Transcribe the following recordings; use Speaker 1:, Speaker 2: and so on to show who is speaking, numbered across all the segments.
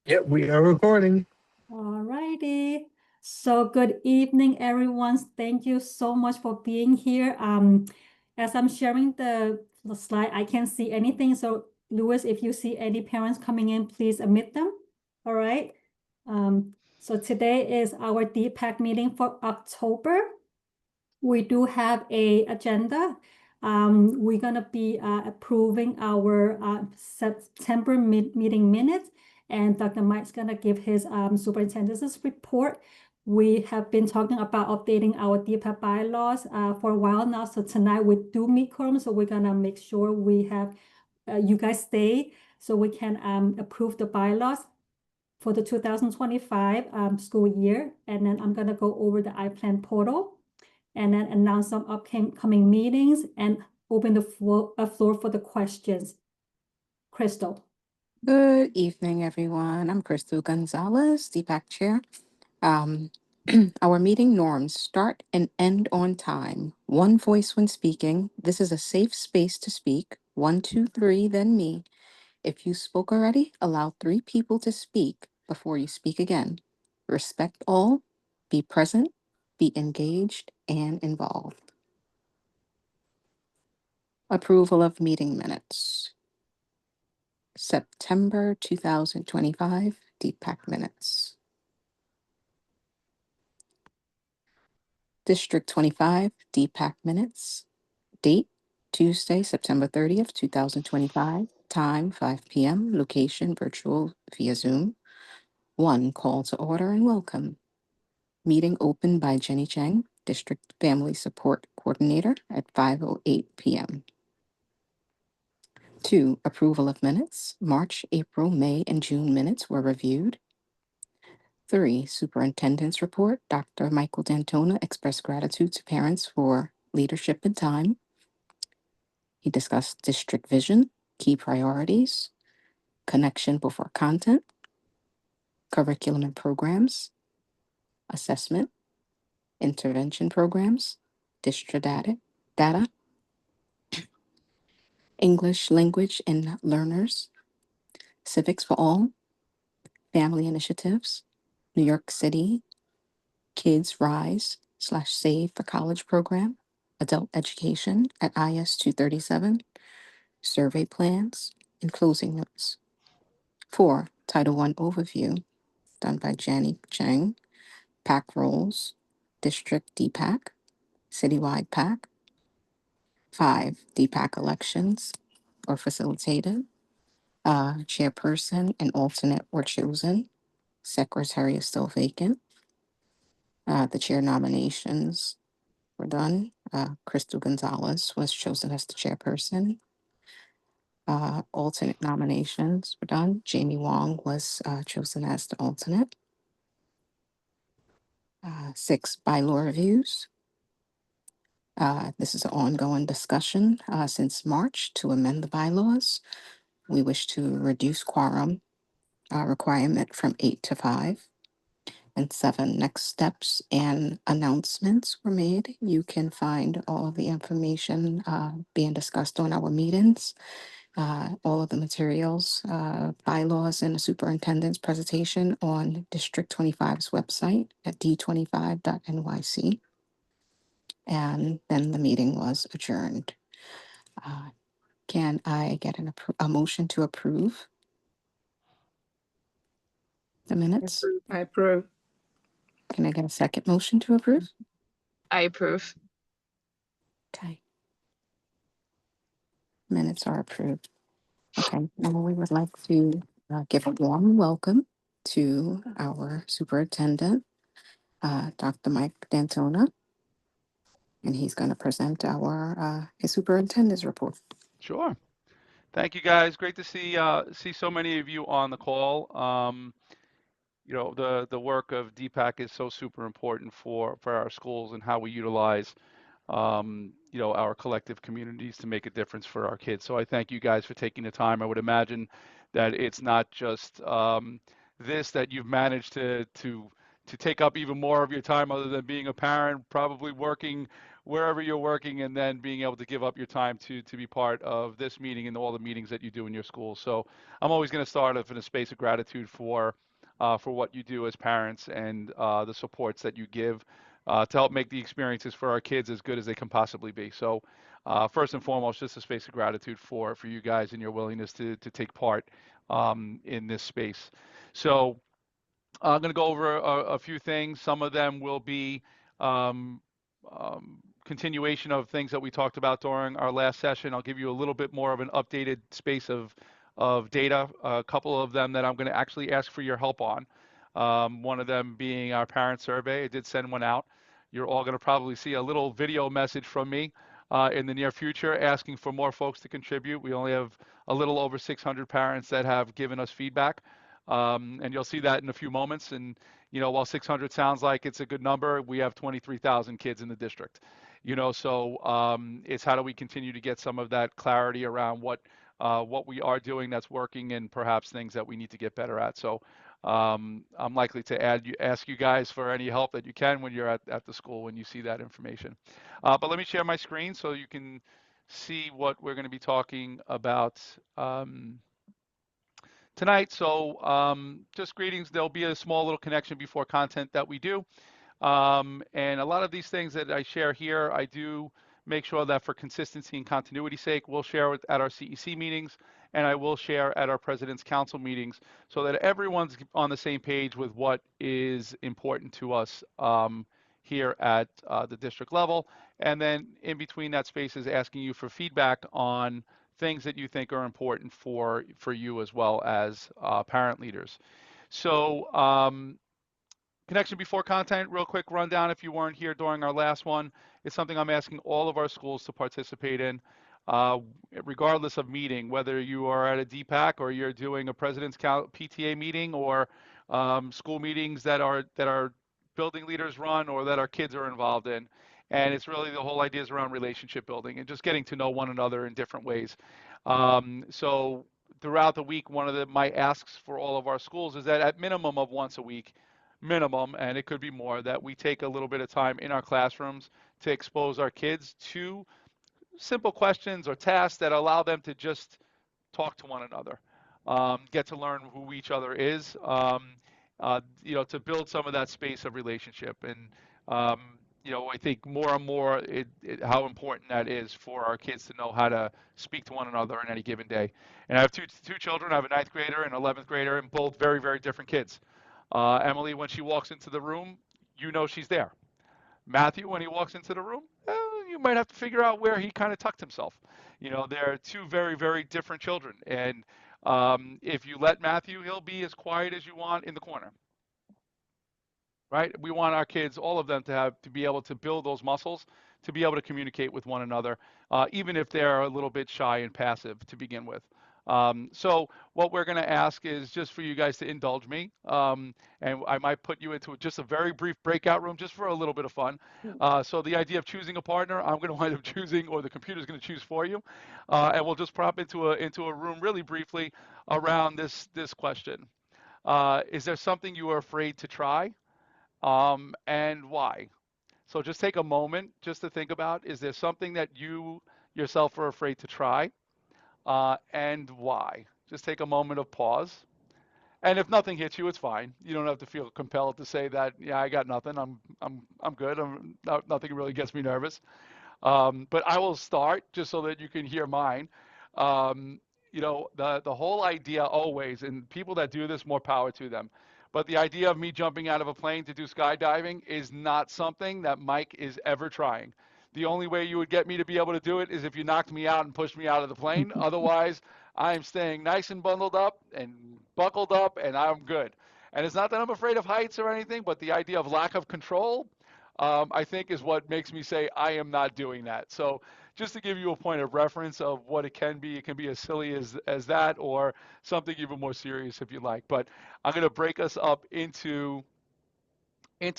Speaker 1: Yep, we are recording.
Speaker 2: All righty. So good evening, everyone. Thank you so much for being here. As I'm sharing the slide, I can't see anything. So Louis, if you see any parents coming in, please admit them. All right. So today is our DPAC meeting for October. We do have a agenda. We're gonna be approving our September meeting minutes, and Dr. Mike's gonna give his superintendent's report. We have been talking about updating our DPAC bylaws for a while now. So tonight we do meet quorum, so we're gonna make sure we have you guys stay so we can approve the bylaws for the 2025 school year. And then I'm gonna go over the iPlan portal and then announce some upcoming meetings and open the floor for the questions. Crystal.
Speaker 3: Good evening, everyone. I'm Crystal Gonzalez, DPAC Chair. Um, our meeting norms start and end on time. One voice when speaking. This is a safe space to speak. 1, 2, 3, then me. If you spoke already, allow 3 people to speak before you speak again. Respect all, be present, be engaged, and involved. Approval of meeting minutes. September 2025 DPAC minutes. District 25 DPAC minutes. Date Tuesday, September 30th, 2025. Time 5 p.m. Location virtual via Zoom. 1. Call to order and welcome. Meeting opened by Jenny Chang, District Family Support Coordinator at 5:08 p.m. 2. Approval of minutes. March, April, May, and June minutes were reviewed. 3. Superintendent's report. Dr. Michael D'Antona expressed gratitude to parents for leadership and time. He discussed district vision, key priorities, connection before content, curriculum and programs, assessment, intervention programs, district data, English language and learners, civics for all, family initiatives, New York City Kids Rise / Save for College program, adult education at IS 237, survey plans, and closing notes. 4. Title I overview, done by Jenny Chang, PAC roles, district DPAC, citywide PAC. 5. DPAC elections or facilitated. Chairperson and alternate were chosen. Secretary is still vacant. The chair nominations were done. Crystal Gonzalez was chosen as the chairperson. Alternate nominations were done. Jamie Wong was chosen as the alternate. 6. Bylaw reviews. This is an ongoing discussion since March to amend the bylaws. We wish to reduce quorum requirement from 8 to 5. And 7, next steps and announcements were made. You can find all of the information being discussed on our meetings, all of the materials, bylaws, and the superintendent's presentation on District 25's website at d25.nyc. And then the meeting was adjourned. Can I get a motion to approve the minutes?
Speaker 4: I approve.
Speaker 3: Can I get a second motion to approve?
Speaker 4: I approve.
Speaker 3: Okay. Minutes are approved. Okay, now we would like to give a warm welcome to our superintendent, Dr. Mike D'Antona, and he's going to present our his superintendent's report.
Speaker 5: Sure. Thank you, guys. Great to see so many of you on the call. You know, the work of DPAC is so super important for our schools and how we utilize you know, our collective communities to make a difference for our kids. So I thank you guys for taking the time. I would imagine that it's not just this that you've managed to take up even more of your time other than being a parent, probably working wherever you're working, and then being able to give up your time to be part of this meeting and all the meetings that you do in your school. So I'm always going to start off in a space of gratitude for what you do as parents and the supports that you give to help make the experiences for our kids as good as they can possibly be. So first and foremost, just a space of gratitude for you guys and your willingness to take part in this space. So I'm going to go over a few things. Some of them will be um, continuation of things that we talked about during our last session. I'll give you a little bit more of an updated space of data, a couple of them that I'm going to actually ask for your help on. One of them being our parent survey. I did send one out. You're all going to probably see a little video message from me in the near future asking for more folks to contribute. We only have a little over 600 parents that have given us feedback. And you'll see that in a few moments. And, you know, while 600 sounds like it's a good number, we have 23,000 kids in the district, you know, so it's how do we continue to get some of that clarity around what we are doing that's working and perhaps things that we need to get better at. So I'm likely to ask you guys for any help that you can when you're at the school when you see that information. But let me share my screen so you can see what we're going to be talking about tonight. So just greetings. There'll be a small little connection before content that we do. And a lot of these things that I share here, I do make sure that for consistency and continuity sake, we'll share at our CEC meetings, and I will share at our President's Council meetings so that everyone's on the same page with what is important to us here at the district level. And then in between that space is asking you for feedback on things that you think are important for you as well as parent leaders. So connection before content, real quick rundown if you weren't here during our last one. It's something I'm asking all of our schools to participate in, regardless of meeting, whether you are at a DPAC or you're doing a President's PTA meeting or school meetings that are building leaders run or that our kids are involved in. And it's really the whole idea is around relationship building and just getting to know one another in different ways. So throughout the week, one of my asks for all of our schools is that at minimum of once a week, minimum, and it could be more, that we take a little bit of time in our classrooms to expose our kids to simple questions or tasks that allow them to just talk to one another, get to learn who each other is, you know, to build some of that space of relationship. And, you know, I think more and more how important that is for our kids to know how to speak to one another on any given day. And I have two children. I have a 9th grader and an 11th grader, and both very, very different kids. Emily, when she walks into the room, you know she's there. Matthew, when he walks into the room, you might have to figure out where he kind of tucked himself. You know, they're two very, very different children. And if you let Matthew, he'll be as quiet as you want in the corner. Right? We want our kids, all of them, to be able to build those muscles, to be able to communicate with one another, even if they're a little bit shy and passive to begin with. So what we're going to ask is just for you guys to indulge me, and I might put you into just a very brief breakout room just for a little bit of fun. So the idea of choosing a partner, I'm going to wind up choosing, or the computer's going to choose for you, and we'll just prop into a room really briefly around this question. Is there something you are afraid to try, and why? So just take a moment just to think about, is there something that you yourself are afraid to try? And why? Just take a moment of pause. And if nothing hits you, it's fine. You don't have to feel compelled to say that, yeah, I got nothing. I'm good. Nothing really gets me nervous. But I will start just so that you can hear mine. You know, the whole idea always, and people that do this, more power to them. But the idea of me jumping out of a plane to do skydiving is not something that Mike is ever trying. The only way you would get me to be able to do it is if you knocked me out and pushed me out of the plane. Otherwise, I'm staying nice and bundled up and buckled up, and I'm good. And it's not that I'm afraid of heights or anything, but the idea of lack of control, I think, is what makes me say I am not doing that. So just to give you a point of reference of what it can be as silly as that, or something even more serious if you like. But I'm going to break us up into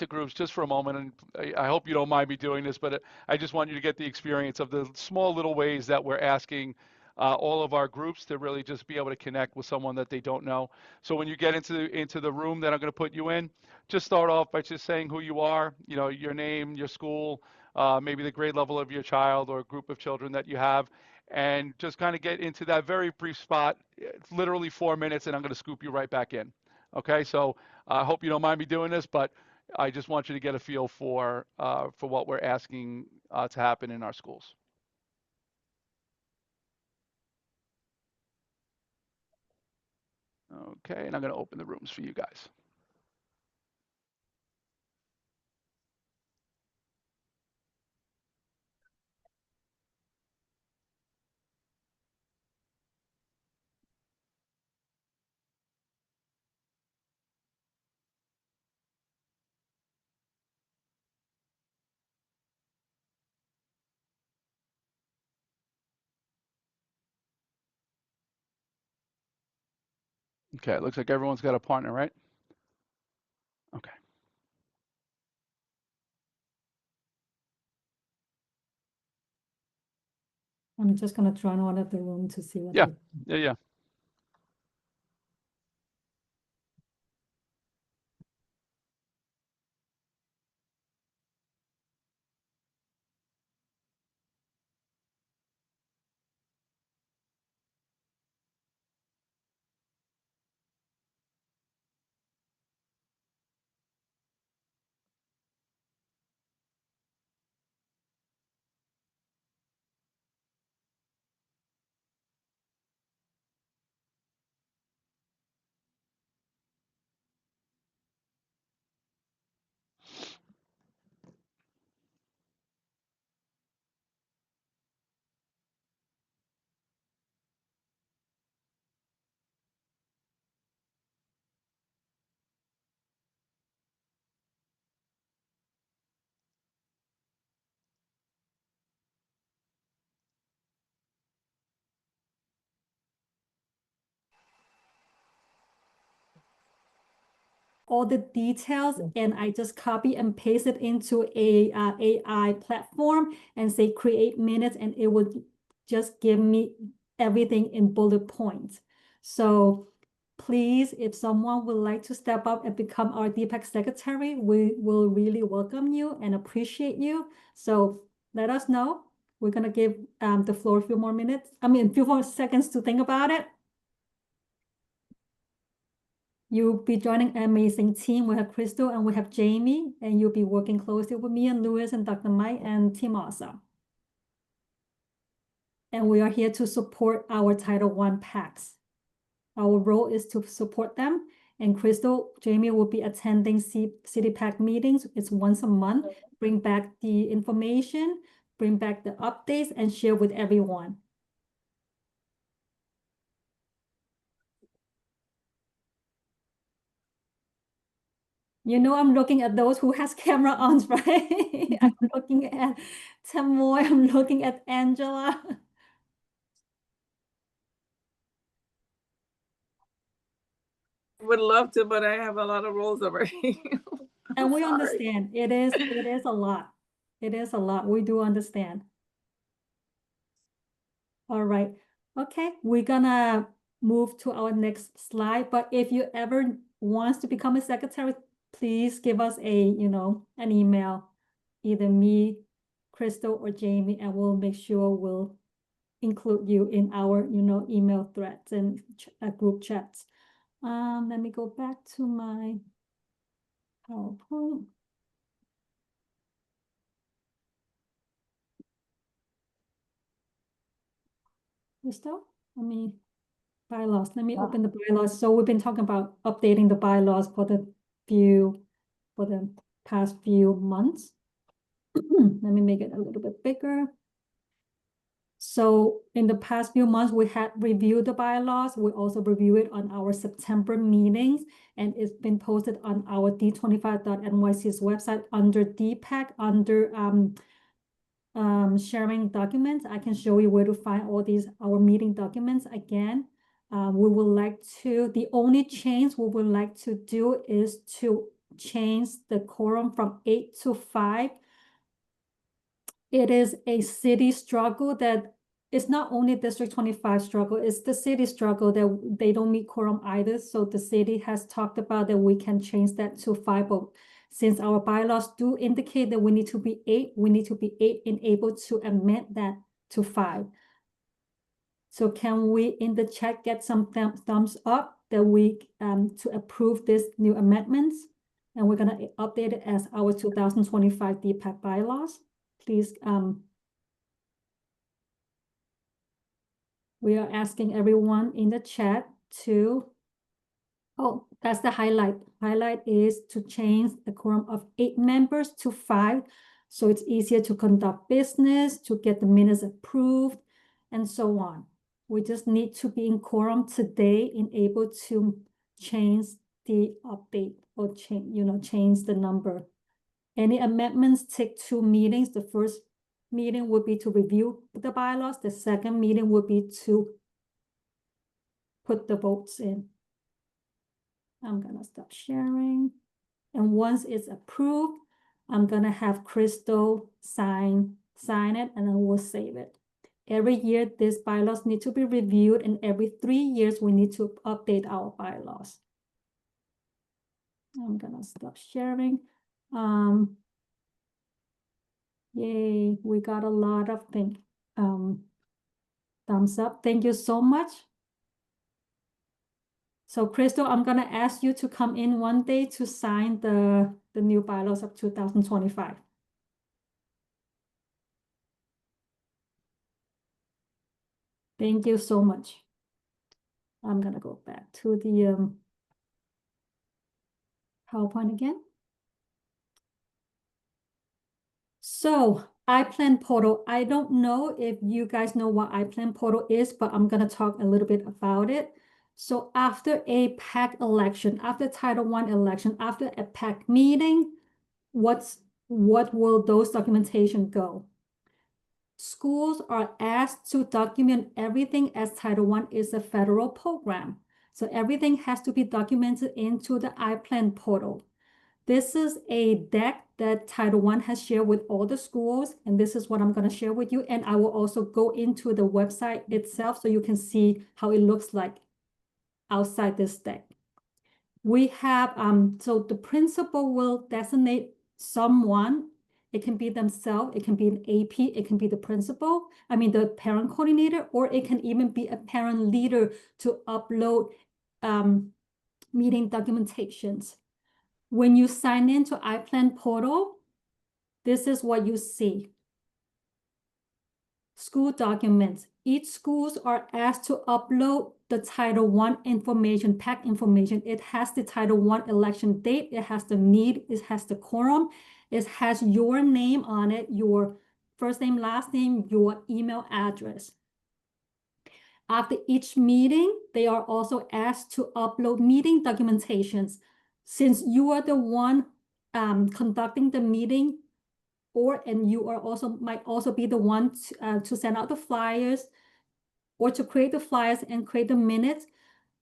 Speaker 5: groups just for a moment, and I hope you don't mind me doing this, but I just want you to get the experience of the small little ways that we're asking all of our groups to really just be able to connect with someone that they don't know. So when you get into the room that I'm going to put you in, just start off by just saying who you are, you know, your name, your school, maybe the grade level of your child or a group of children that you have, and just kind of get into that very brief spot. It's literally 4 minutes, and I'm going to scoop you right back in. Okay, so I hope you don't mind me doing this, but I just want you to get a feel for what we're asking to happen in our schools. Okay, and I'm going to open the rooms for you guys. Okay, it looks like everyone's got a partner, right? Okay.
Speaker 2: I'm just gonna join one of the room to see what
Speaker 5: Yeah,
Speaker 2: they.
Speaker 5: yeah.
Speaker 2: All the details, and I just copy and paste it into a AI platform and say create minutes, and it would just give me everything in bullet points. So please, if someone would like to step up and become our DPAC secretary, we will really welcome you and appreciate you. So let us know. We're gonna give the floor a few more minutes. I mean, a few more seconds to think about it. You'll be joining an amazing team. We have Crystal and we have Jamie, and you'll be working closely with me and Louis and Dr. Mike and team also. And we are here to support our Title I PACs. Our role is to support them. And Crystal, Jamie will be attending City PAC meetings. It's once a month. Bring back the information, bring back the updates, and share with everyone. You know, I'm looking at those who has camera on, right? I'm looking at Tamoy, I'm looking at Angela.
Speaker 1: Would love to, but I have a lot of roles already.
Speaker 2: And we
Speaker 1: sorry.
Speaker 2: understand, it is a lot. It is a lot, we do understand. All right, okay, we're gonna move to our next slide, but if you ever wants to become a secretary, please give us an email, either me, Crystal, or Jamie, and we'll make sure we'll include you in our, email threads and group chats. Let me go back to my PowerPoint. Crystal, bylaws. Let me open the bylaws. So we've been talking about updating the bylaws for the past few months. Let me make it a little bit bigger. So in the past few months, we had reviewed the bylaws. We also review it on our September meetings, and it's been posted on our d25.nyc's website under DPAC, under sharing documents. I can show you where to find all our meeting documents again. The only change we would like to do is to change the quorum from 8 to 5. It is a city struggle that it's not only District 25 struggle, it's the city struggle that they don't meet quorum either. So the city has talked about that we can change that to 5. But since our bylaws do indicate that we need to be 8, we need to be 8 and able to amend that to 5. So can we in the chat get some thumbs up that we to approve this new amendments? And we're gonna update it as our 2025 DPAC bylaws. Please, we are asking everyone in the chat to, oh, that's the highlight. Highlight is to change the quorum of 8 members to 5. So it's easier to conduct business, to get the minutes approved, and so on. We just need to be in quorum today and able to change the update or change the number. Any amendments take 2 meetings. The first meeting would be to review the bylaws. The second meeting would be to put the votes in. I'm gonna stop sharing. And once it's approved, I'm gonna have Crystal sign it, and then we'll save it. Every year, these bylaws need to be reviewed, and every 3 years, we need to update our bylaws. I'm gonna stop sharing. Yay, we got a lot of thumbs up. Thank you so much. So Crystal, I'm gonna ask you to come in one day to sign the new bylaws of 2025. Thank you so much. I'm gonna go back to the PowerPoint again. So iPlan portal, I don't know if you guys know what iPlan portal is, but I'm gonna talk a little bit about it. So after a PAC election, after Title I election, after a PAC meeting, what will those documentation go? Schools are asked to document everything as Title I is a federal program. So everything has to be documented into the iPlan portal. This is a deck that Title I has shared with all the schools, and this is what I'm going to share with you. And I will also go into the website itself so you can see how it looks like outside this deck. We have, so the principal will designate someone. It can be themselves, it can be an AP, it can be the principal, the parent coordinator, or it can even be a parent leader to upload meeting documentations. When you sign into iPlan portal, this is what you see. School documents. Each schools are asked to upload the Title I information, PAC information. It has the Title I election date. It has the need. It has the quorum. It has your name on it, your first name, last name, your email address. After each meeting, they are also asked to upload meeting documentations. Since you are the one conducting the meeting, and you are might also be the one to send out the flyers or to create the flyers and create the minutes,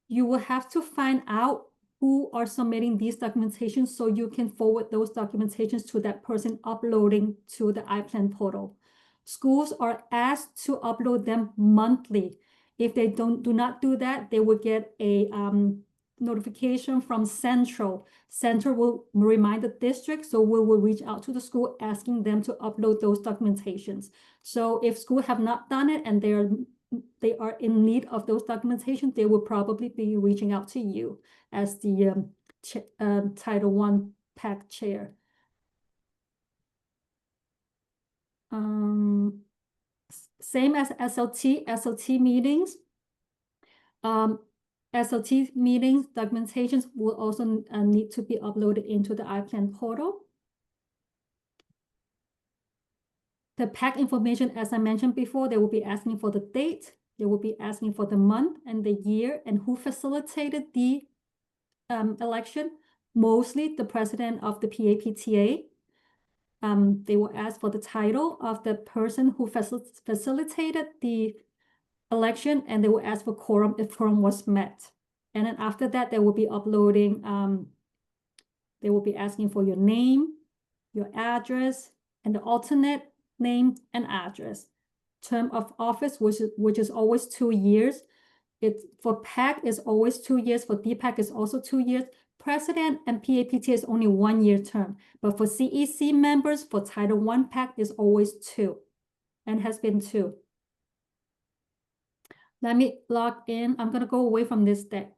Speaker 2: you will have to find out who are submitting these documentations so you can forward those documentations to that person uploading to the iPlan portal. Schools are asked to upload them monthly. If they do not do that, they will get a notification from Central. Central will remind the district, so we will reach out to the school asking them to upload those documentations. So if school have not done it and they are in need of those documentation, they will probably be reaching out to you as the Title I PAC chair. Same as SLT meetings. SLT meetings documentations will also need to be uploaded into the iPlan portal. The PAC information, as I mentioned before, they will be asking for the date, they will be asking for the month and the year and who facilitated the election, mostly the president of the PAPTA. They will ask for the title of the person who facilitated the election, and they will ask for quorum if quorum was met. And then after that, they will be uploading, they will be asking for your name, your address, and the alternate name and address. Term of office, which is always 2 years. It's for PAC is always 2 years. For DPAC is also 2 years. President and PAPT is only 1 year term. But for CEC members, for Title I PAC is always 2 and has been 2. Let me log in. I'm gonna go away from this deck.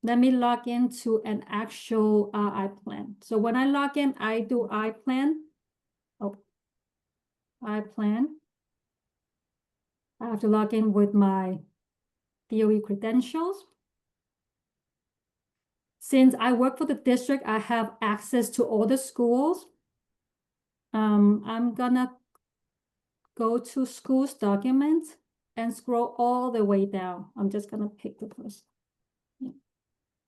Speaker 2: Let me log into an actual iPlan. So when I log in, I do iPlan. Oh, iPlan. I have to log in with my DOE credentials. Since I work for the district, I have access to all the schools. I'm gonna go to schools documents and scroll all the way down. I'm just gonna pick the first. Yeah.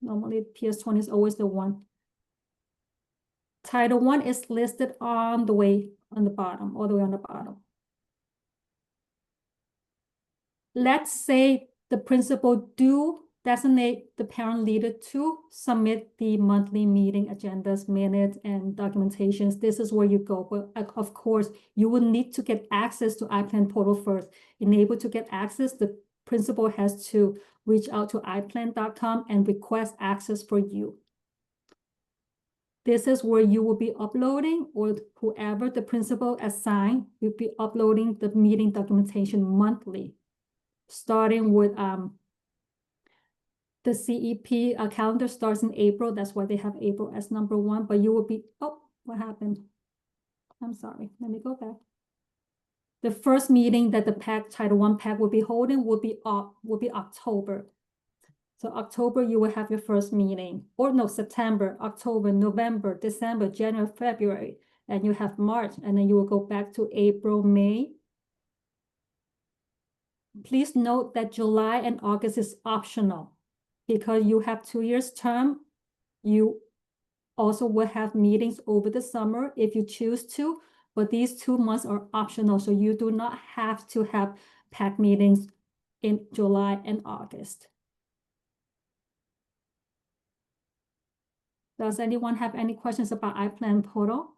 Speaker 2: Normally PS20 is always the one. Title I is listed on the way on the bottom, all the way on the bottom. Let's say the principal do designate the parent leader to submit the monthly meeting agendas, minutes, and documentations. This is where you go. But of course, you will need to get access to iPlan portal first. In able to get access, the principal has to reach out to iplan.com and request access for you. This is where you will be uploading, or whoever the principal assign will be uploading the meeting documentation monthly, starting with the CEP calendar starts in April. That's why they have April as number 1, but you will be, oh, what happened? I'm sorry, let me go back. The first meeting that the PAC, Title I PAC will be holding will be October. So October, you will have your first meeting, or no, September, October, November, December, January, February, and you have March, and then you will go back to April, May. Please note that July and August is optional because you have 2 years term. You also will have meetings over the summer if you choose to, but these 2 months are optional, so you do not have to have PAC meetings in July and August. Does anyone have any questions about iPlan portal?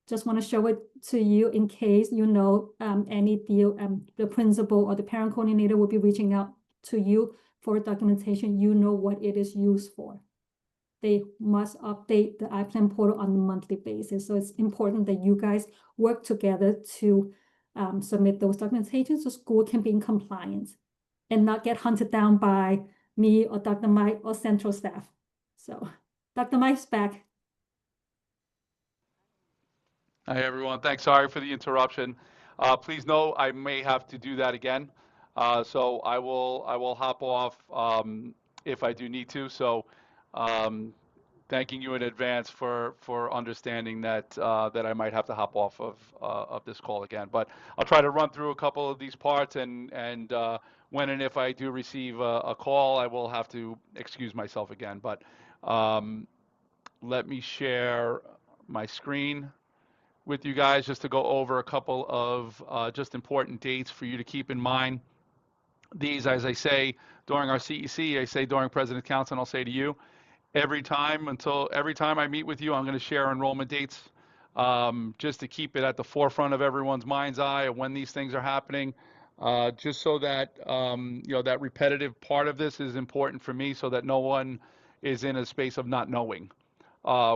Speaker 2: Just want to show it to you in case you know any deal, the principal or the parent coordinator will be reaching out to you for documentation. You know what it is used for. They must update the iPlan portal on a monthly basis. So it's important that you guys work together to submit those documentations so school can be in compliance and not get hunted down by me or Dr. Mike or central staff. So Dr. Mike's back.
Speaker 5: Hi, everyone. Thanks. Sorry for the interruption. Please know I may have to do that again. So I will hop off if I do need to. So thanking you in advance for understanding that that I might have to hop off of this call again. But I'll try to run through a couple of these parts, and when and if I do receive a call, I will have to excuse myself again. But let me share my screen with you guys just to go over a couple of just important dates for you to keep in mind. These, as I say during our CEC, I say during President Council, and I'll say to you, every time I meet with you, I'm going to share enrollment dates just to keep it at the forefront of everyone's mind's eye of when these things are happening, just so that you know, that repetitive part of this is important for me, so that no one is in a space of not knowing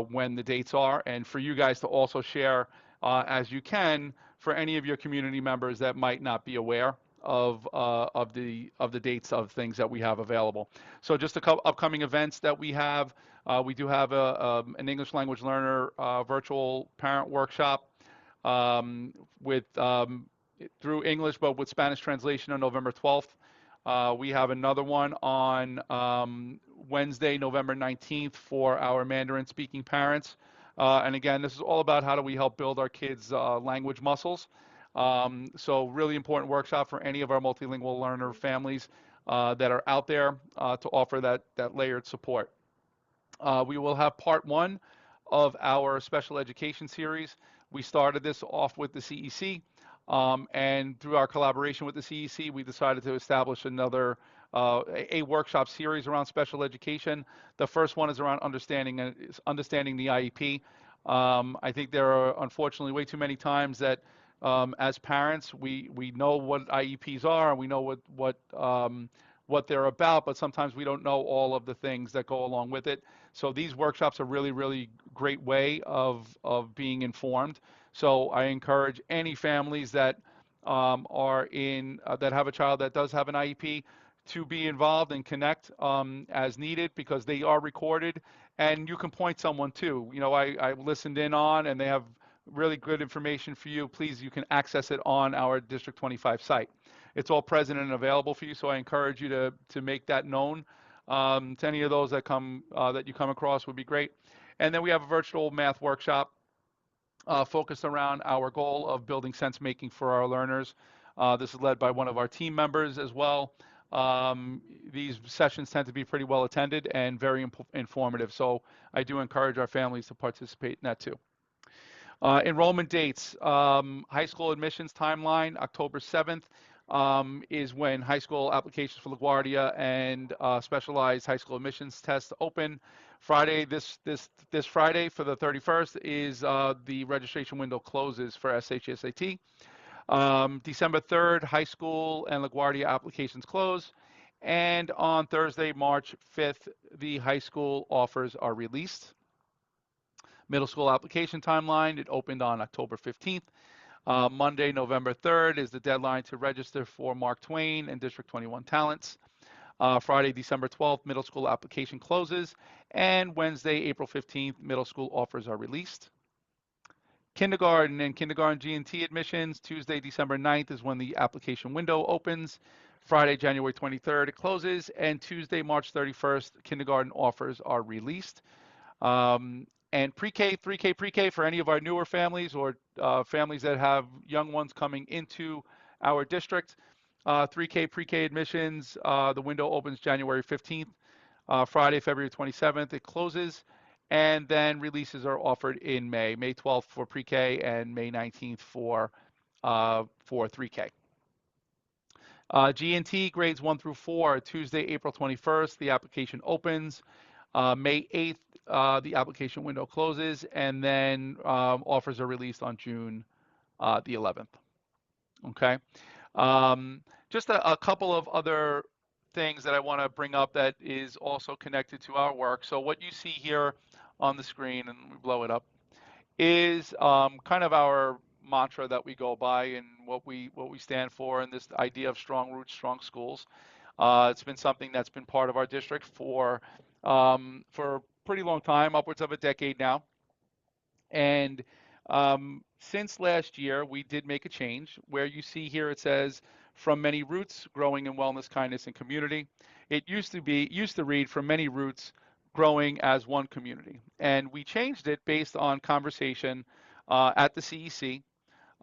Speaker 5: when the dates are, and for you guys to also share as you can for any of your community members that might not be aware of the dates of things that we have available. So just a couple upcoming events that we have. We do have an English language learner virtual parent workshop with through English but with Spanish translation on November 12th. We have another one on Wednesday, November 19th for our Mandarin speaking parents. And again, this is all about how do we help build our kids' language muscles. So really important workshop for any of our multilingual learner families that are out there to offer that layered support. We will have part 1 of our special education series. We started this off with the CEC. And through our collaboration with the CEC, we decided to establish another a workshop series around special education. The first one is around understanding the IEP. I think there are unfortunately way too many times that as parents we know what IEPs are, and we know what they're about, but sometimes we don't know all of the things that go along with it. So these workshops are really, really great way of being informed. So I encourage any families that are in that have a child that does have an IEP to be involved and connect as needed, because they are recorded, and you can point someone to. You know, I listened in on, and they have really good information for you. Please, you can access it on our District 25 site. It's all present and available for you, so I encourage you to make that known to any of those that that you come across would be great. And then we have a virtual math workshop focused around our goal of building sense making for our learners. This is led by one of our team members as well. These sessions tend to be pretty well attended and very informative, so I do encourage our families to participate in that too. Enrollment dates, high school admissions timeline, October 7th is when high school applications for LaGuardia and specialized high school admissions tests open. Friday, this Friday for the 31st is the registration window closes for SHSAT. December 3rd, high school and LaGuardia applications close. And on Thursday, March 5th, the high school offers are released. Middle school application timeline, it opened on October 15th. Monday, November 3rd is the deadline to register for Mark Twain and District 21 talents. Friday, December 12th, middle school application closes. And Wednesday, April 15th, middle school offers are released. Kindergarten and kindergarten G&T admissions, Tuesday, December 9th is when the application window opens. Friday, January 23rd, it closes. And Tuesday, March 31st, kindergarten offers are released. And pre-K, 3K, pre-K for any of our newer families or families that have young ones coming into our district. 3K, pre-K admissions, the window opens January 15th. Friday, February 27th, it closes. And then releases are offered in May 12th for pre-K and May 19th for 3K. G&T grades 1 through 4, Tuesday, April 21st, the application opens. May 8th, the application window closes, and then offers are released on June the 11th. Okay. Just a couple of other things that I want to bring up that is also connected to our work. So what you see here on the screen, and we blow it up, is kind of our mantra that we go by and what we stand for, and this idea of strong roots, strong schools. It's been something that's been part of our district for a pretty long time, upwards of a decade now. And since last year, we did make a change where you see here it says, from many roots, growing in wellness, kindness, and community. It used to read, from many roots, growing as one community. And we changed it based on conversation at the CEC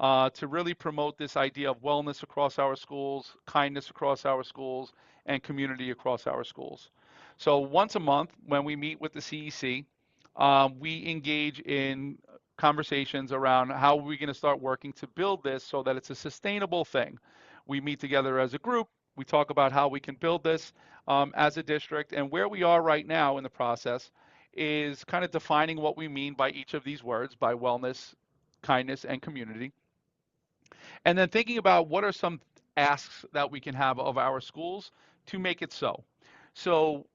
Speaker 5: to really promote this idea of wellness across our schools, kindness across our schools, and community across our schools. So once a month, when we meet with the CEC, we engage in conversations around how we're going to start working to build this so that it's a sustainable thing. We meet together as a group. We talk about how we can build this as a district, and where we are right now in the process is kind of defining what we mean by each of these words, by wellness, kindness, and community. And then thinking about what are some asks that we can have of our schools to make it so. So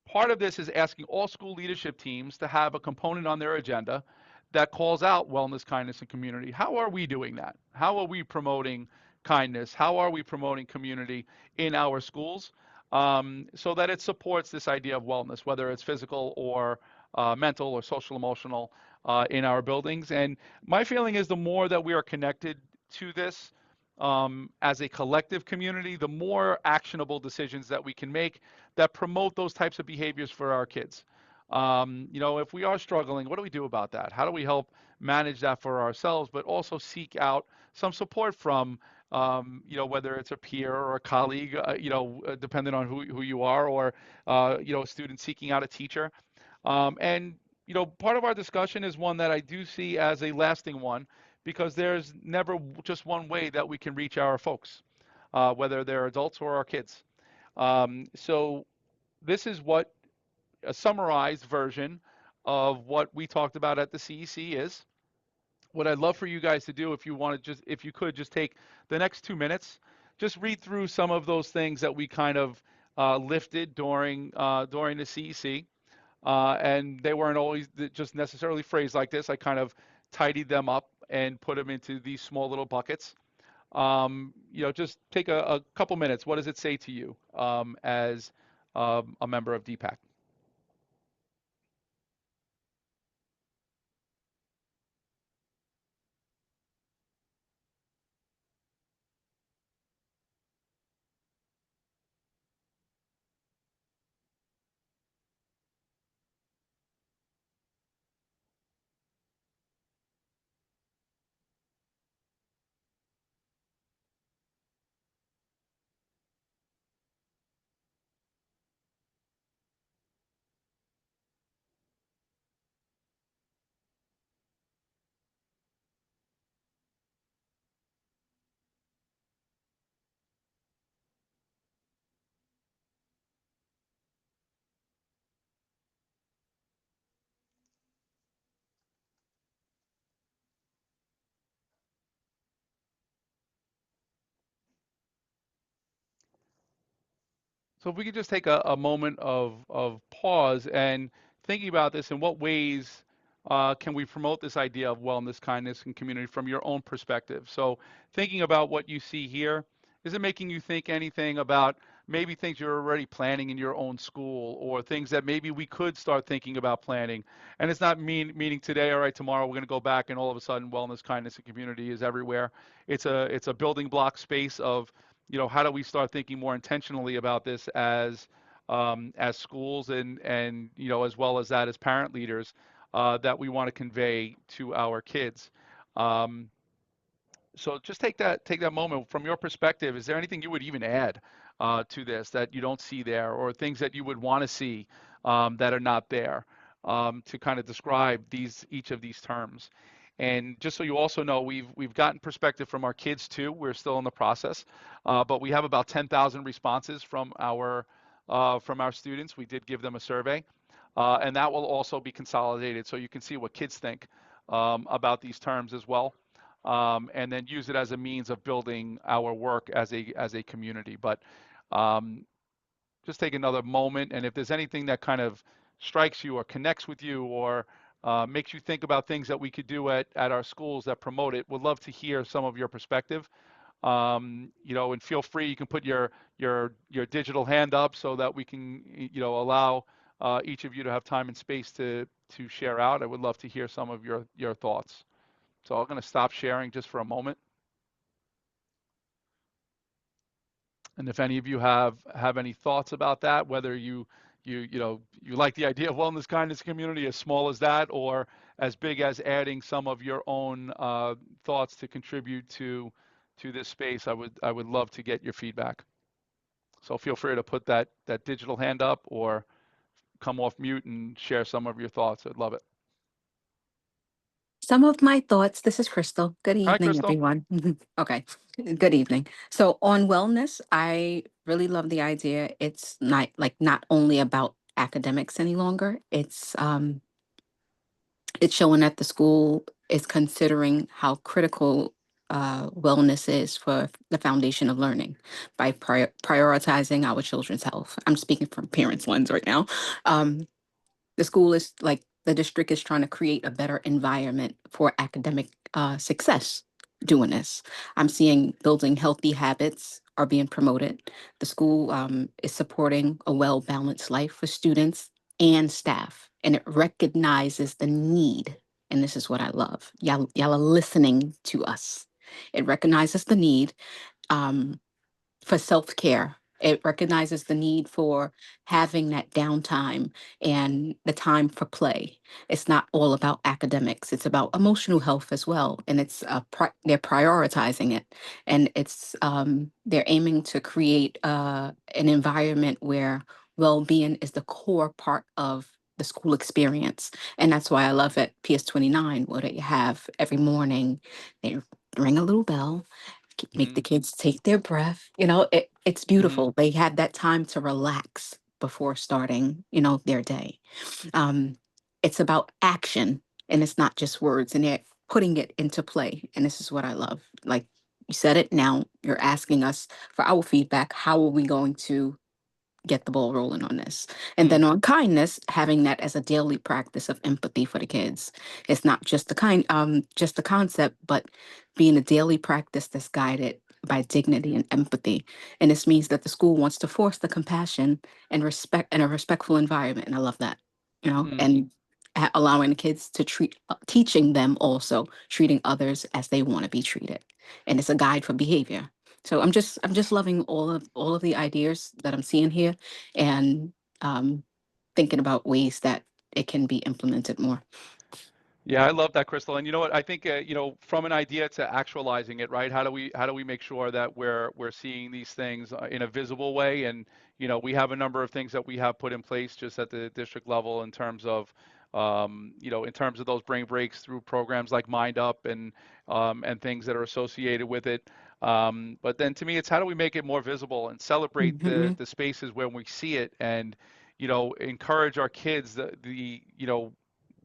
Speaker 5: part of this is asking all school leadership teams to have a component on their agenda that calls out wellness, kindness, and community. How are we doing that? How are we promoting kindness? How are we promoting community in our schools so that it supports this idea of wellness, whether it's physical or mental or social emotional in our buildings? And my feeling is the more that we are connected to this as a collective community, the more actionable decisions that we can make that promote those types of behaviors for our kids. You know, if we are struggling, what do we do about that? How do we help manage that for ourselves, but also seek out some support from, you know, whether it's a peer or a colleague, you know, depending on who you are, or, you know, a student seeking out a teacher. And, you know, part of our discussion is one that I do see as a lasting one, because there's never just one way that we can reach our folks, whether they're adults or our kids. So this is what a summarized version of what we talked about at the CEC is. What I'd love for you guys to do, if you could just take the next 2 minutes just read through some of those things that we kind of lifted during the CEC. And they weren't always just necessarily phrased like this. I kind of tidied them up and put them into these small little buckets. Just take a couple minutes. What does it say to you as a member of DPAC? So if we could just take a moment of pause and thinking about this, in what ways can we promote this idea of wellness, kindness, and community from your own perspective? So thinking about what you see here, is it making you think anything about maybe things you're already planning in your own school, or things that maybe we could start thinking about planning? And it's not meaning today, all right, tomorrow we're going to go back and all of a sudden wellness, kindness, and community is everywhere. It's a building block space of, how do we start thinking more intentionally about this as schools and as well as that as parent leaders that we want to convey to our kids. Um, so just take that moment from your perspective. Is there anything you would even add to this that you don't see there, or things that you would want to see that are not there, to kind of describe each of these terms? And just so you also know, we've gotten perspective from our kids too. We're still in the process, but we have about 10,000 responses from our students. We did give them a survey, and that will also be consolidated so you can see what kids think about these terms as well, and then use it as a means of building our work as a community. But just take another moment, and if there's anything that kind of strikes you or connects with you, or makes you think about things that we could do at our schools that promote it, would love to hear some of your perspective. And feel free, you can put your digital hand up so that we can, allow each of you to have time and space to share out. I would love to hear some of your thoughts. So I'm going to stop sharing just for a moment. And if any of you have any thoughts about that, whether you like the idea of wellness, kindness, community, as small as that, or as big as adding some of your own thoughts to contribute to this space, I would love to get your feedback. So feel free to put that digital hand up, or come off mute and share some of your thoughts. I'd love it.
Speaker 3: Some of my thoughts. This is Crystal. Good
Speaker 5: Hi,
Speaker 3: evening,
Speaker 5: Crystal.
Speaker 3: everyone. Okay. Good evening. So on wellness, I really love the idea. It's not only about academics any longer. It's showing that the school is considering how critical wellness is for the foundation of learning by prioritizing our children's health. I'm speaking from parents' lens right now. The school is the district is trying to create a better environment for academic success doing this. I'm seeing building healthy habits are being promoted. The school is supporting a well-balanced life for students and staff, and it recognizes the need. And this is what I love. Y'all are listening to us. It recognizes the need for self-care. It recognizes the need for having that downtime and the time for play. It's not all about academics. It's about emotional health as well. And they're prioritizing it. And they're aiming to create an environment where well-being is the core part of the school experience. And that's why I love it. PS29, what do you have every morning? They ring a little bell, make the kids take their breath. It's beautiful. They have that time to relax before starting, their day. It's about action, and it's not just words, and they're putting it into play. And this is what I love. You said it, now you're asking us for our feedback. How are we going to get the ball rolling on this? And then on kindness, having that as a daily practice of empathy for the kids. It's not just the concept, but being a daily practice that's guided by dignity and empathy. And this means that the school wants to force the compassion and respect in a respectful environment. And I love that, and allowing the kids to teaching them also treating others as they want to be treated. And it's a guide for behavior. So I'm just loving all of the ideas that I'm seeing here, and thinking about ways that it can be implemented more.
Speaker 5: Yeah, I love that, Crystal. And you know what? I think from an idea to actualizing it, right? How do we make sure that we're seeing these things in a visible way? And we have a number of things that we have put in place just at the district level in terms of in terms of those brain breaks through programs like Mind Up and things that are associated with it. But then to me, it's how do we make it more visible and celebrate the spaces where we see it, and encourage our kids the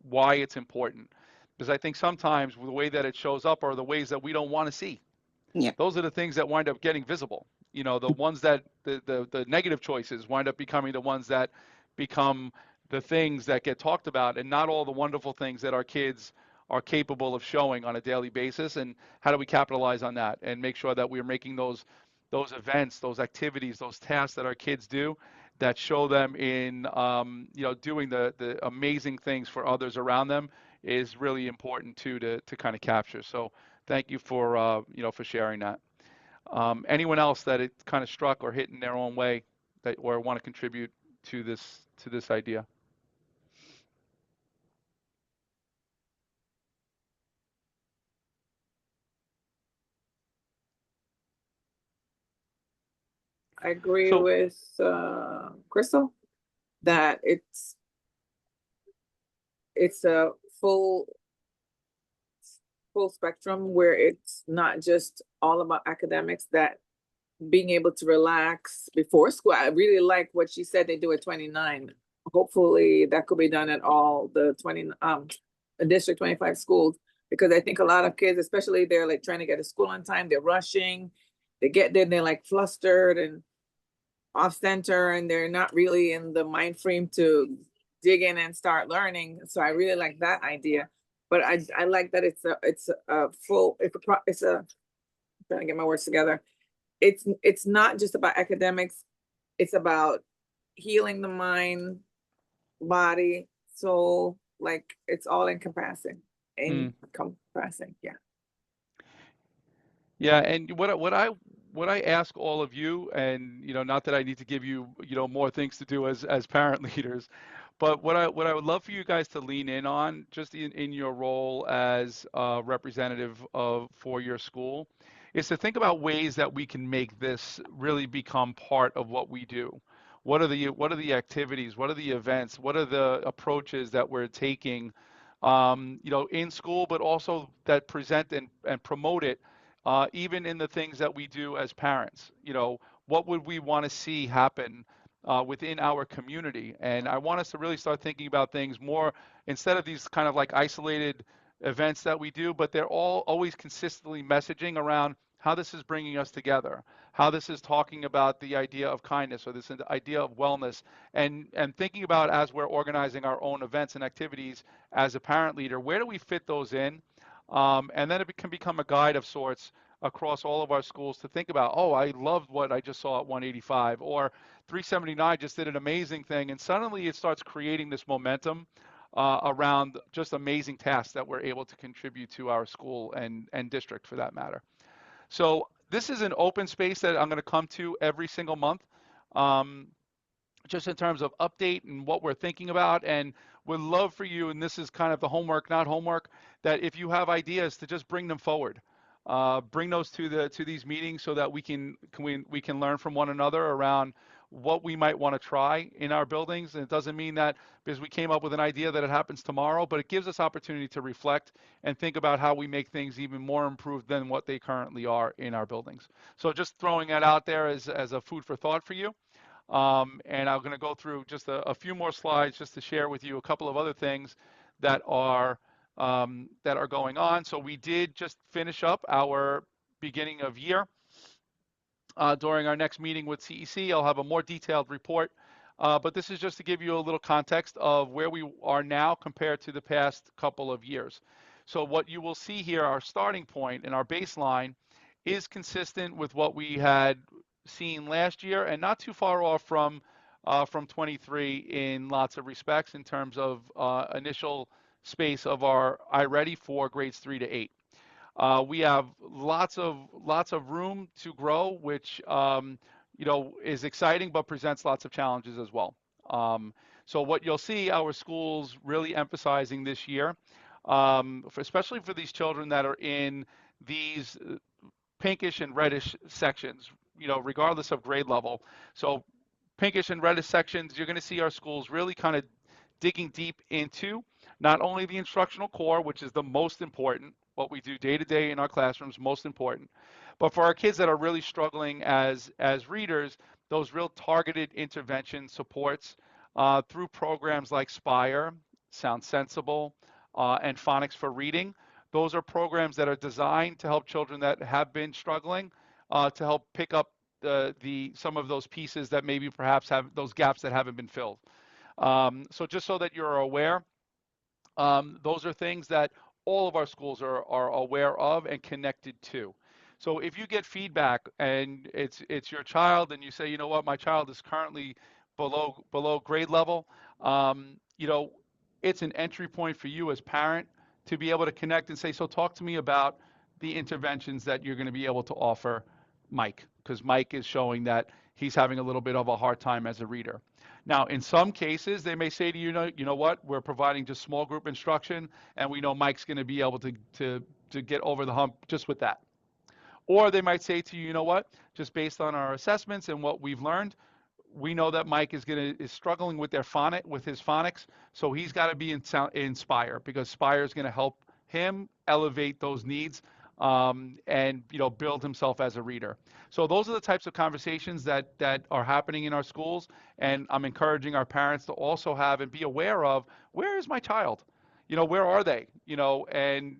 Speaker 5: why it's important. Because I think sometimes the way that it shows up are the ways that we don't want to see.
Speaker 3: Yeah.
Speaker 5: Those are the things that wind up getting visible. The ones that the negative choices wind up becoming the ones that become the things that get talked about, and not all the wonderful things that our kids are capable of showing on a daily basis. And how do we capitalize on that and make sure that we're making those events, those activities, those tasks that our kids do that show them in doing the amazing things for others around them is really important too to kind of capture. So thank you for for sharing that. Anyone else that it kind of struck or hit in their own way that or want to contribute to this idea?
Speaker 1: I agree
Speaker 5: So
Speaker 1: with Crystal that it's a full spectrum where it's not just all about academics, that being able to relax before school. I really like what she said they do at 29. Hopefully that could be done at all the District 25 schools, because I think a lot of kids, especially they're like trying to get to school on time, they're rushing, they get there and they're like flustered and off center, and they're not really in the mind frame to dig in and start learning. So I really like that idea. But I like that it's a full, it's a, I'm trying to get my words together. It's not just about academics. It's about healing the mind, body, soul. Like it's all encompassing. Encompassing, yeah.
Speaker 5: yeah, and what I ask all of you, and not that I need to give you more things to do as parent leaders, but what I would love for you guys to lean in on, just in your role as representative for your school, is to think about ways that we can make this really become part of what we do. What are the activities? What are the events? What are the approaches that we're taking, in school, but also that present and promote it, even in the things that we do as parents. What would we want to see happen within our community? And I want us to really start thinking about things more instead of these kind of like isolated events that we do, but they're all always consistently messaging around how this is bringing us together, how this is talking about the idea of kindness or this idea of wellness, and thinking about, as we're organizing our own events and activities as a parent leader, where do we fit those in? And then it can become a guide of sorts across all of our schools to think about, oh, I loved what I just saw at 185, or 379 just did an amazing thing. And suddenly it starts creating this momentum around just amazing tasks that we're able to contribute to our school and district for that matter. So this is an open space that I'm going to come to every single month. Just in terms of update and what we're thinking about, and would love for you, and this is kind of the homework, not homework, that if you have ideas to just bring them forward, bring those to these meetings so that we can learn from one another around what we might want to try in our buildings. And it doesn't mean that because we came up with an idea that it happens tomorrow, but it gives us opportunity to reflect and think about how we make things even more improved than what they currently are in our buildings. So just throwing that out there as a food for thought for you. And I'm going to go through just a few more slides just to share with you a couple of other things that are going on. So we did just finish up our beginning of year. During our next meeting with CEC, I'll have a more detailed report. But this is just to give you a little context of where we are now compared to the past couple of years. So what you will see here, our starting point and our baseline is consistent with what we had seen last year and not too far off from 23 in lots of respects in terms of initial space of our iReady for grades 3 to 8. We have lots of room to grow, which is exciting, but presents lots of challenges as well. So what you'll see our schools really emphasizing this year, especially for these children that are in these pinkish and reddish sections, regardless of grade level. So pinkish and reddish sections, you're going to see our schools really kind of digging deep into not only the instructional core, which is the most important, what we do day to day in our classrooms, most important, but for our kids that are really struggling as readers, those real targeted intervention supports through programs like Spire, Sound Sensible, and Phonics for Reading. Those are programs that are designed to help children that have been struggling to help pick up some of those pieces that maybe perhaps have those gaps that haven't been filled. So just so that you're aware, those are things that all of our schools are aware of and connected to. So if you get feedback and it's your child and you say, you know what, my child is currently below grade level, it's an entry point for you as parent to be able to connect and say, so talk to me about the interventions that you're going to be able to offer Mike, because Mike is showing that he's having a little bit of a hard time as a reader. Now, in some cases, they may say to you, you know what, we're providing just small group instruction, and we know Mike's going to be able to get over the hump just with that. Or they might say to you, you know what, just based on our assessments and what we've learned, we know that Mike is struggling with his phonics, so he's got to be in Spire, because Spire is going to help him elevate those needs and build himself as a reader. So those are the types of conversations that are happening in our schools, and I'm encouraging our parents to also have and be aware of, where is my child? Where are they? And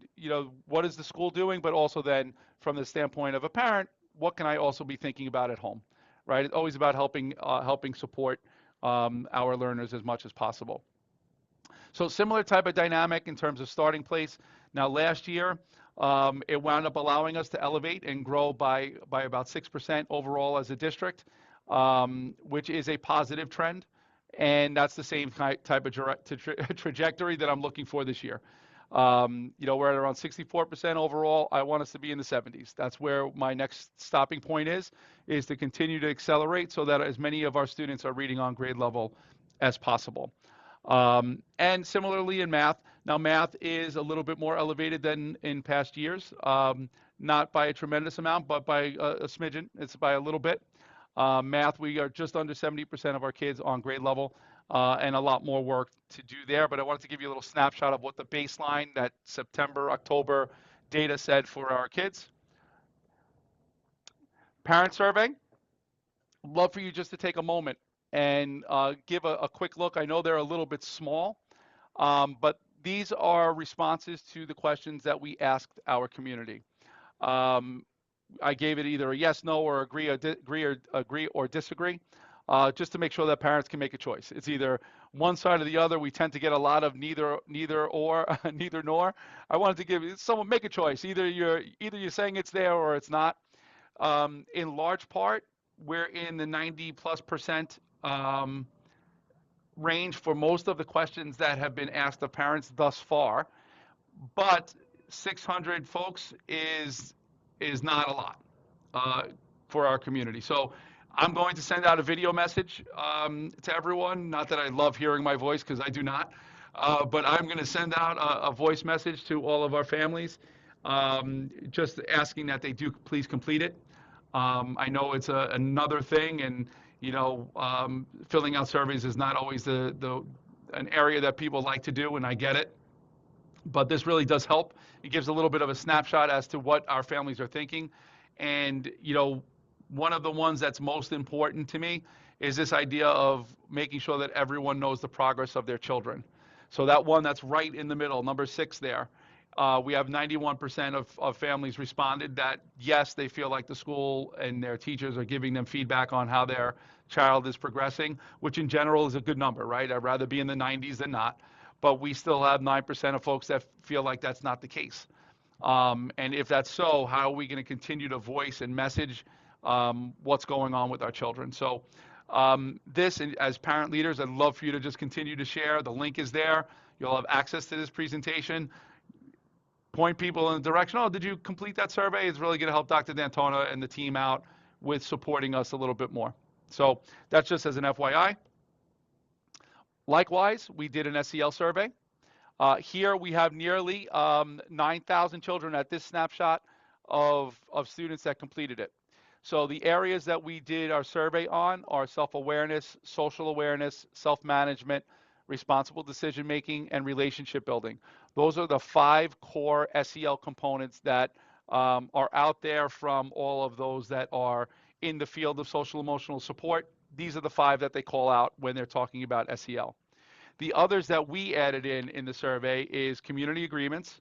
Speaker 5: what is the school doing? But also then from the standpoint of a parent, what can I also be thinking about at home? Right? It's always about helping support our learners as much as possible. So similar type of dynamic in terms of starting place. Now last year, it wound up allowing us to elevate and grow by about 6% overall as a district, which is a positive trend. And that's the same type of trajectory that I'm looking for this year. We're at around 64% overall. I want us to be in the 70s. That's where my next stopping point is to continue to accelerate so that as many of our students are reading on grade level as possible. And similarly in math, now math is a little bit more elevated than in past years, not by a tremendous amount, but by a smidgen. It's by a little bit. Math, we are just under 70% of our kids on grade level, and a lot more work to do there. But I wanted to give you a little snapshot of what the baseline, that September, October data said for our kids. Parent survey, love for you just to take a moment and give a quick look. I know they're a little bit small, but these are responses to the questions that we asked our community. I gave it either a yes, no, or agree or disagree, just to make sure that parents can make a choice. It's either one side or the other. We tend to get a lot of neither or, neither nor. I wanted to give someone make a choice. Either you're saying it's there or it's not. In large part, we're in the 90+% range for most of the questions that have been asked of parents thus far, but 600 folks is not a lot for our community. So I'm going to send out a video message to everyone. Not that I love hearing my voice, because I do not, but I'm going to send out a voice message to all of our families, just asking that they do please complete it. I know it's another thing, and filling out surveys is not always an area that people like to do, and I get it. But this really does help. It gives a little bit of a snapshot as to what our families are thinking. And, one of the ones that's most important to me is this idea of making sure that everyone knows the progress of their children. So that one that's right in the middle, number 6 there, We have 91% of families responded that yes, they feel like the school and their teachers are giving them feedback on how their child is progressing, which in general is a good number, right? I'd rather be in the 90s than not. But we still have 9% of folks that feel like that's not the case. And if that's so, how are we going to continue to voice and message what's going on with our children? So this, as parent leaders, I'd love for you to just continue to share. The link is there. You'll have access to this presentation. Point people in the direction, oh, did you complete that survey? It's really going to help Dr. D'Antona and the team out with supporting us a little bit more. So that's just as an FYI. Likewise, we did an SEL survey. Here we have nearly 9,000 children at this snapshot of students that completed it. So the areas that we did our survey on are self-awareness, social awareness, self-management, responsible decision-making, and relationship building. Those are the 5 core SEL components that are out there from all of those that are in the field of social emotional support. These are the 5 that they call out when they're talking about SEL. The others that we added in the survey is community agreements,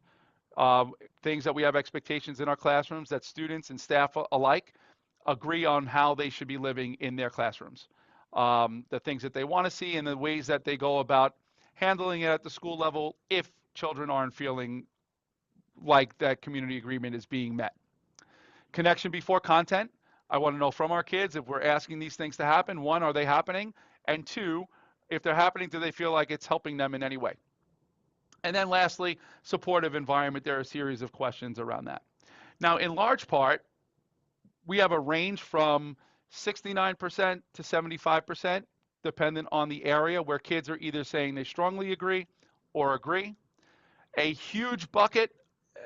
Speaker 5: things that we have expectations in our classrooms that students and staff alike agree on how they should be living in their classrooms. The things that they want to see and the ways that they go about handling it at the school level if children aren't feeling like that community agreement is being met. Connection before content. I want to know from our kids if we're asking these things to happen. 1, are they happening? And 2, if they're happening, do they feel like it's helping them in any way? And then lastly, supportive environment. There are a series of questions around that. Now, in large part, we have a range from 69% to 75%, dependent on the area, where kids are either saying they strongly agree or agree. A huge bucket,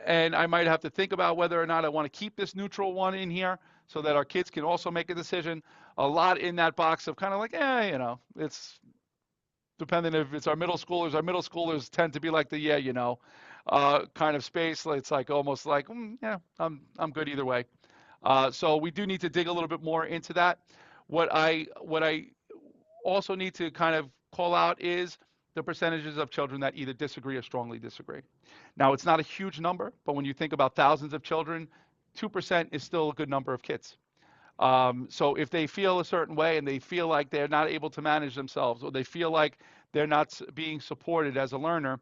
Speaker 5: and I might have to think about whether or not I want to keep this neutral one in here so that our kids can also make a decision. A lot in that box of kind of like, you know, it's depending if it's our middle schoolers tend to be like the kind of space. It's like almost like, yeah, I'm good either way. So we do need to dig a little bit more into that. What I also need to kind of call out is the percentages of children that either disagree or strongly disagree. Now, it's not a huge number, but when you think about thousands of children, 2% is still a good number of kids. So if they feel a certain way and they feel like they're not able to manage themselves, or they feel like they're not being supported as a learner,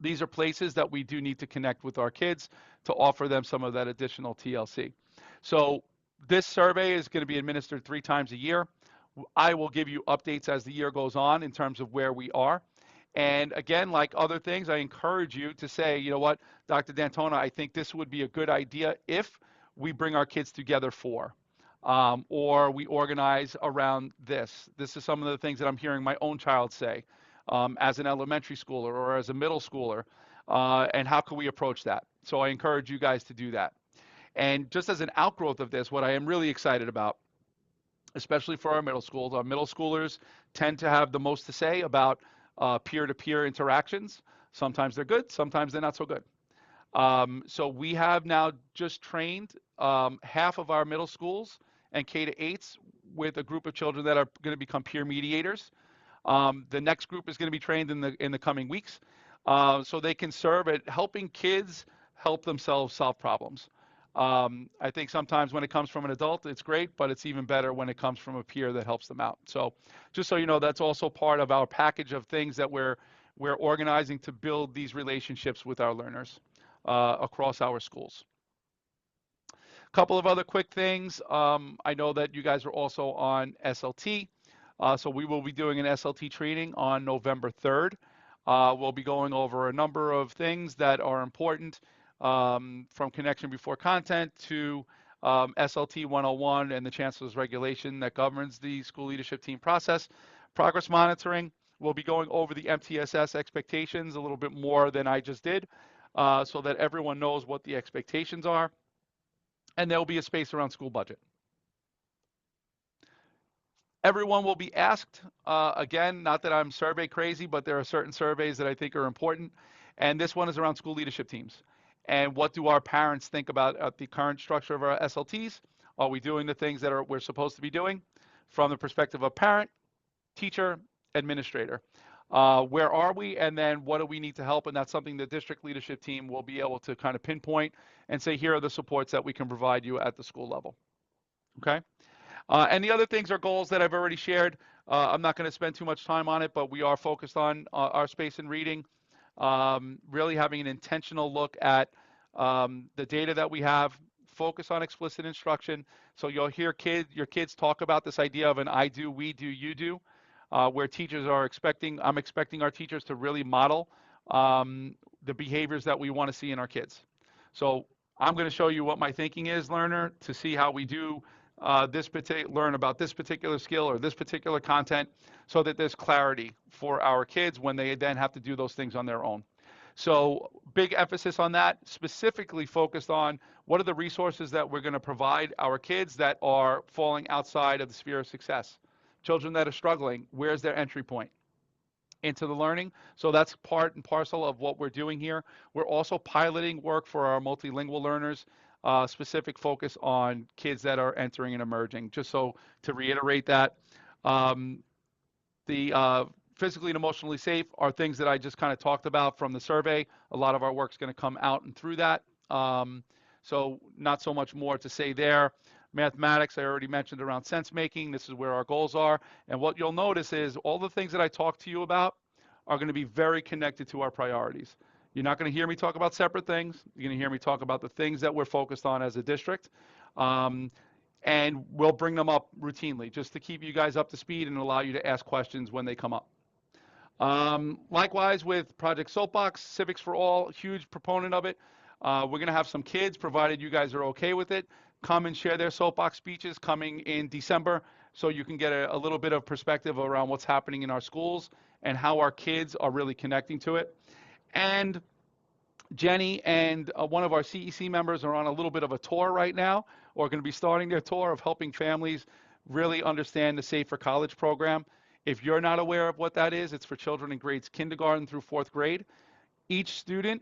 Speaker 5: these are places that we do need to connect with our kids to offer them some of that additional TLC. So this survey is going to be administered 3 times a year. I will give you updates as the year goes on in terms of where we are. And again, like other things, I encourage you to say, you know what, Dr. D'Antona, I think this would be a good idea if we bring our kids together for, or we organize around this. This is some of the things that I'm hearing my own child say as an elementary schooler or as a middle schooler, and how can we approach that? So I encourage you guys to do that. And just as an outgrowth of this, what I am really excited about, especially for our middle schoolers tend to have the most to say about peer-to-peer interactions. Sometimes they're good, sometimes they're not so good. So we have now just trained half of our middle schools and K-8s with a group of children that are going to become peer mediators. The next group is going to be trained in the coming weeks, so they can serve at helping kids help themselves solve problems. I think sometimes when it comes from an adult, it's great, but it's even better when it comes from a peer that helps them out. So just so you know, that's also part of our package of things that we're organizing to build these relationships with our learners across our schools. A couple of other quick things. I know that you guys are also on SLT. So we will be doing an SLT training on November 3rd. We'll be going over a number of things that are important, from connection before content to SLT 101 and the chancellor's regulation that governs the school leadership team process. Progress monitoring, we'll be going over the MTSS expectations a little bit more than I just did, so that everyone knows what the expectations are. And there will be a space around school budget. Everyone will be asked, again, not that I'm survey crazy, but there are certain surveys that I think are important. And this one is around school leadership teams. And what do our parents think about the current structure of our SLTs? Are we doing the things that we're supposed to be doing from the perspective of parent, teacher, administrator? Where are we? And then what do we need to help? And that's something the district leadership team will be able to kind of pinpoint and say, here are the supports that we can provide you at the school level. Okay. And the other things are goals that I've already shared. I'm not going to spend too much time on it, but we are focused on our space and reading, really having an intentional look at the data that we have, focus on explicit instruction. So you'll hear your kids talk about this idea of an I do, we do, you do, where teachers are I'm expecting our teachers to really model the behaviors that we want to see in our kids. So I'm going to show you what my thinking is, learner, to see how we do learn about this particular skill or this particular content, so that there's clarity for our kids when they then have to do those things on their own. So big emphasis on that, specifically focused on what are the resources that we're going to provide our kids that are falling outside of the sphere of success. Children that are struggling, where's their entry point into the learning? So that's part and parcel of what we're doing here. We're also piloting work for our multilingual learners, specific focus on kids that are entering and emerging. Just so to reiterate that, the physically and emotionally safe are things that I just kind of talked about from the survey. A lot of our work's going to come out and through that. So not so much more to say there. Mathematics, I already mentioned around sense making. This is where our goals are. And what you'll notice is all the things that I talked to you about are going to be very connected to our priorities. You're not going to hear me talk about separate things. You're going to hear me talk about the things that we're focused on as a district. And we'll bring them up routinely just to keep you guys up to speed and allow you to ask questions when they come up. Likewise with Project Soapbox, Civics for All, huge proponent of it. We're going to have some kids, provided you guys are okay with it, come and share their soapbox speeches coming in December, so you can get a little bit of perspective around what's happening in our schools and how our kids are really connecting to it. And Jenny and one of our CEC members are on a little bit of a tour right now, or going to be starting their tour of helping families really understand the Safe for College program. If you're not aware of what that is, it's for children in grades kindergarten through 4th grade. Each student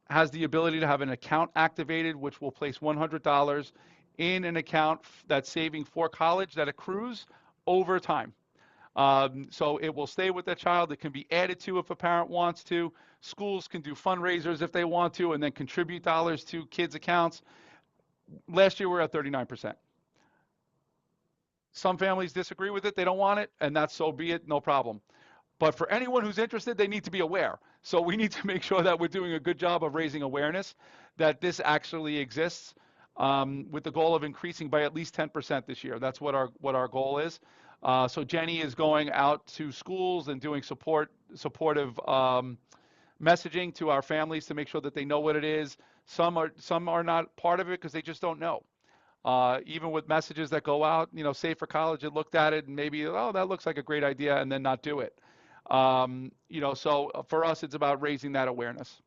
Speaker 5: has the ability to have an account activated, which will place $100 in an account that's saving for college that accrues over time. So it will stay with the child. It can be added to if a parent wants to. Schools can do fundraisers if they want to, and then contribute dollars to kids' accounts. Last year, we were at 39%. Some families disagree with it. They don't want it, and that's so be it, no problem. But for anyone who's interested, they need to be aware. So we need to make sure that we're doing a good job of raising awareness that this actually exists, with the goal of increasing by at least 10% this year. That's what our goal is. So Jenny is going out to schools and doing supportive messaging to our families to make sure that they know what it is. Some are not part of it because they just don't know. Even with messages that go out, Safe for College, it looked at it and maybe, oh, that looks like a great idea, and then not do it. So for us, it's about raising that awareness.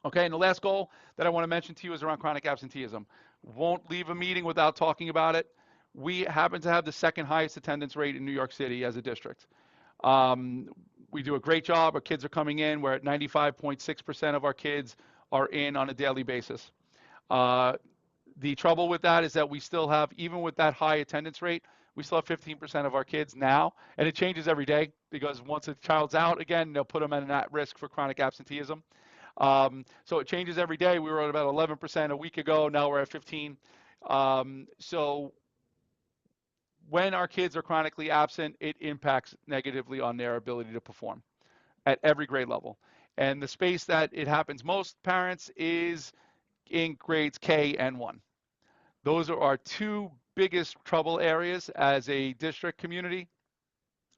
Speaker 5: Okay, and the last goal that I want to mention to you is around chronic absenteeism. Won't leave a meeting without talking about it. We happen to have the second highest attendance rate in New York City as a district. We do a great job. Our kids are coming in. We're at 95.6% of our kids are in on a daily basis. The trouble with that is that we still have, even with that high attendance rate, we still have 15% of our kids now, and it changes every day because once a child's out again, they'll put them at risk for chronic absenteeism. So it changes every day. We were at about 11% a week ago. Now we're at 15. So when our kids are chronically absent, it impacts negatively on their ability to perform at every grade level. And the space that it happens most, parents, is in grades K and 1. Those are our two biggest trouble areas as a district community.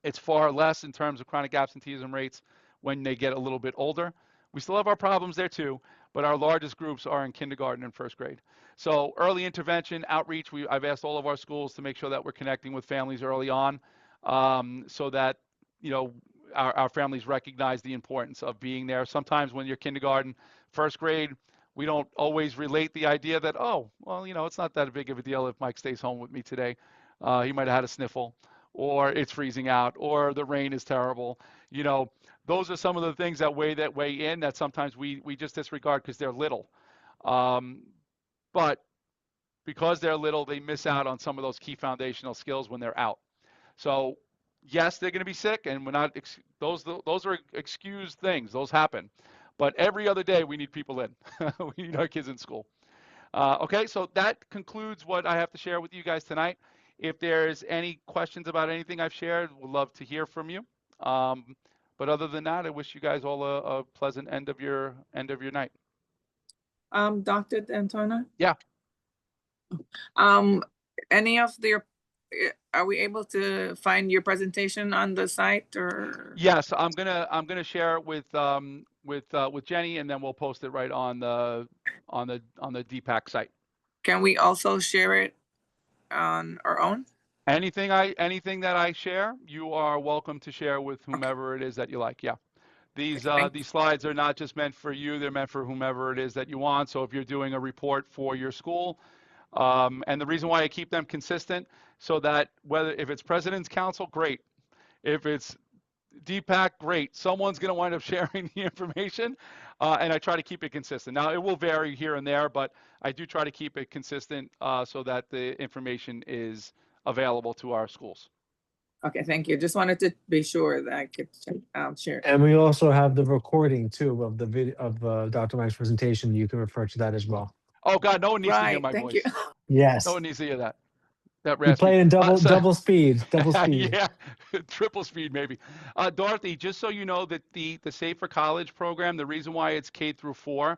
Speaker 5: It's far less in terms of chronic absenteeism rates when they get a little bit older. We still have our problems there too, but our largest groups are in kindergarten and 1st grade. So early intervention, outreach, I've asked all of our schools to make sure that we're connecting with families early on, so that our families recognize the importance of being there. Sometimes when you're kindergarten, 1st grade, we don't always relate the idea that, oh, well, it's not that big of a deal if Mike stays home with me today. He might have had a sniffle, or it's freezing out, or the rain is terrible. Those are some of the things that weigh in that sometimes we just disregard because they're little. But because they're little, they miss out on some of those key foundational skills when they're out. So, yes, they're going to be sick, and we're not, those are excused things. Those happen. But every other day, we need people in. We need our kids in school. Okay, so that concludes what I have to share with you guys tonight. If there's any questions about anything I've shared, we'd love to hear from you. But other than that, I wish you guys all a pleasant end of your night.
Speaker 1: Dr. D'Antona,
Speaker 5: Yeah.
Speaker 1: any of their, are we able to find your presentation on the site or?
Speaker 5: Yes, I'm gonna share it with Jenny, and then we'll post it right on the DPAC site.
Speaker 1: Can we also share it on our own?
Speaker 5: Anything that I share, you are welcome to share with whomever it is that you like. Yeah. These slides are not just meant for you, they're meant for whomever it is that you want. So if you're doing a report for your school, and the reason why I keep them consistent, so that if it's President's Council, great. If it's DPAC, great. Someone's going to wind up sharing the information, and I try to keep it consistent. Now, it will vary here and there, but I do try to keep it consistent so that the information is available to our schools.
Speaker 1: Okay, thank you. Just wanted to be sure that I could share.
Speaker 6: And we also have the recording too of the video of Dr. Mike's presentation. You can refer to that as well.
Speaker 5: Oh God, no one needs to hear
Speaker 1: Right,
Speaker 5: my
Speaker 1: thank
Speaker 5: voice.
Speaker 1: you.
Speaker 6: Yes.
Speaker 5: No one needs to hear that. That
Speaker 6: We
Speaker 5: raspy.
Speaker 6: play in double
Speaker 5: So-
Speaker 6: double speed. Double speed.
Speaker 5: Yeah, triple speed maybe. Dorothy, just so you know that the Safe for College program, the reason why it's K through 4,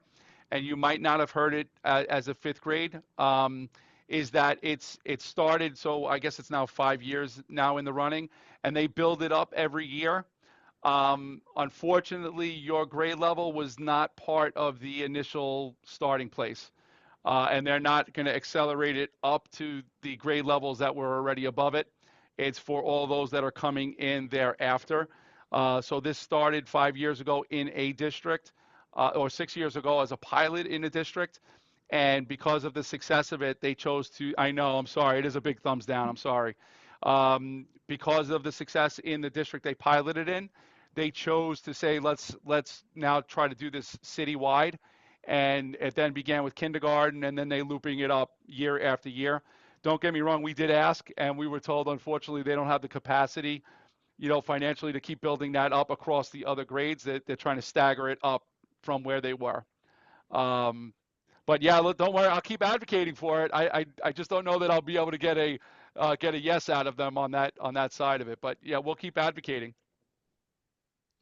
Speaker 5: and you might not have heard it as a 5th grade, is that it started, so I guess it's now 5 years now in the running, and they build it up every year. Unfortunately, your grade level was not part of the initial starting place. And they're not going to accelerate it up to the grade levels that were already above it. It's for all those that are coming in thereafter. So this started 5 years ago in a district, or 6 years ago as a pilot in a district. And because of the success of it, they chose to, I know, I'm sorry, it is a big thumbs down, I'm sorry. Because of the success in the district they piloted in, they chose to say, let's now try to do this citywide. And it then began with kindergarten, and then they looping it up year after year. Don't get me wrong, we did ask, and we were told, unfortunately, they don't have the capacity, financially to keep building that up across the other grades. They're trying to stagger it up from where they were. But yeah, don't worry, I'll keep advocating for it. I just don't know that I'll be able to get a yes out of them on that side of it. But yeah, we'll keep advocating.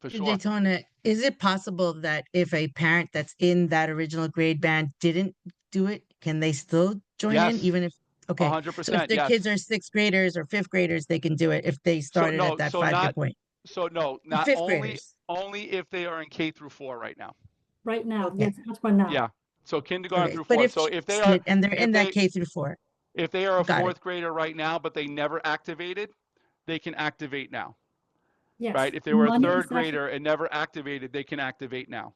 Speaker 5: For sure.
Speaker 7: Daytona, is it possible that if a parent that's in that original grade band didn't do it, can they still join
Speaker 5: Yes.
Speaker 7: in even if, okay.
Speaker 5: 100%,
Speaker 7: So if their
Speaker 5: yes.
Speaker 7: kids are 6th graders or 5th graders, they can do it if they started at that 5-year point.
Speaker 5: So no, not
Speaker 7: 5th
Speaker 5: only
Speaker 7: graders.
Speaker 5: if they are in K through 4 right now.
Speaker 2: Right now,
Speaker 7: Okay.
Speaker 2: yes, that's for now.
Speaker 5: Yeah. So kindergarten
Speaker 7: Okay.
Speaker 5: through
Speaker 7: But
Speaker 5: 4.
Speaker 7: if
Speaker 5: So if they are
Speaker 7: and they're in
Speaker 5: if
Speaker 7: that
Speaker 5: they-
Speaker 7: K through 4,
Speaker 5: if they are a
Speaker 7: Got it.
Speaker 5: 4th grader right now, but they never activated, they can activate now.
Speaker 2: Yes.
Speaker 5: Right? If they were a
Speaker 2: Monday
Speaker 5: 3rd
Speaker 2: session-
Speaker 5: grader and never activated, they can activate now.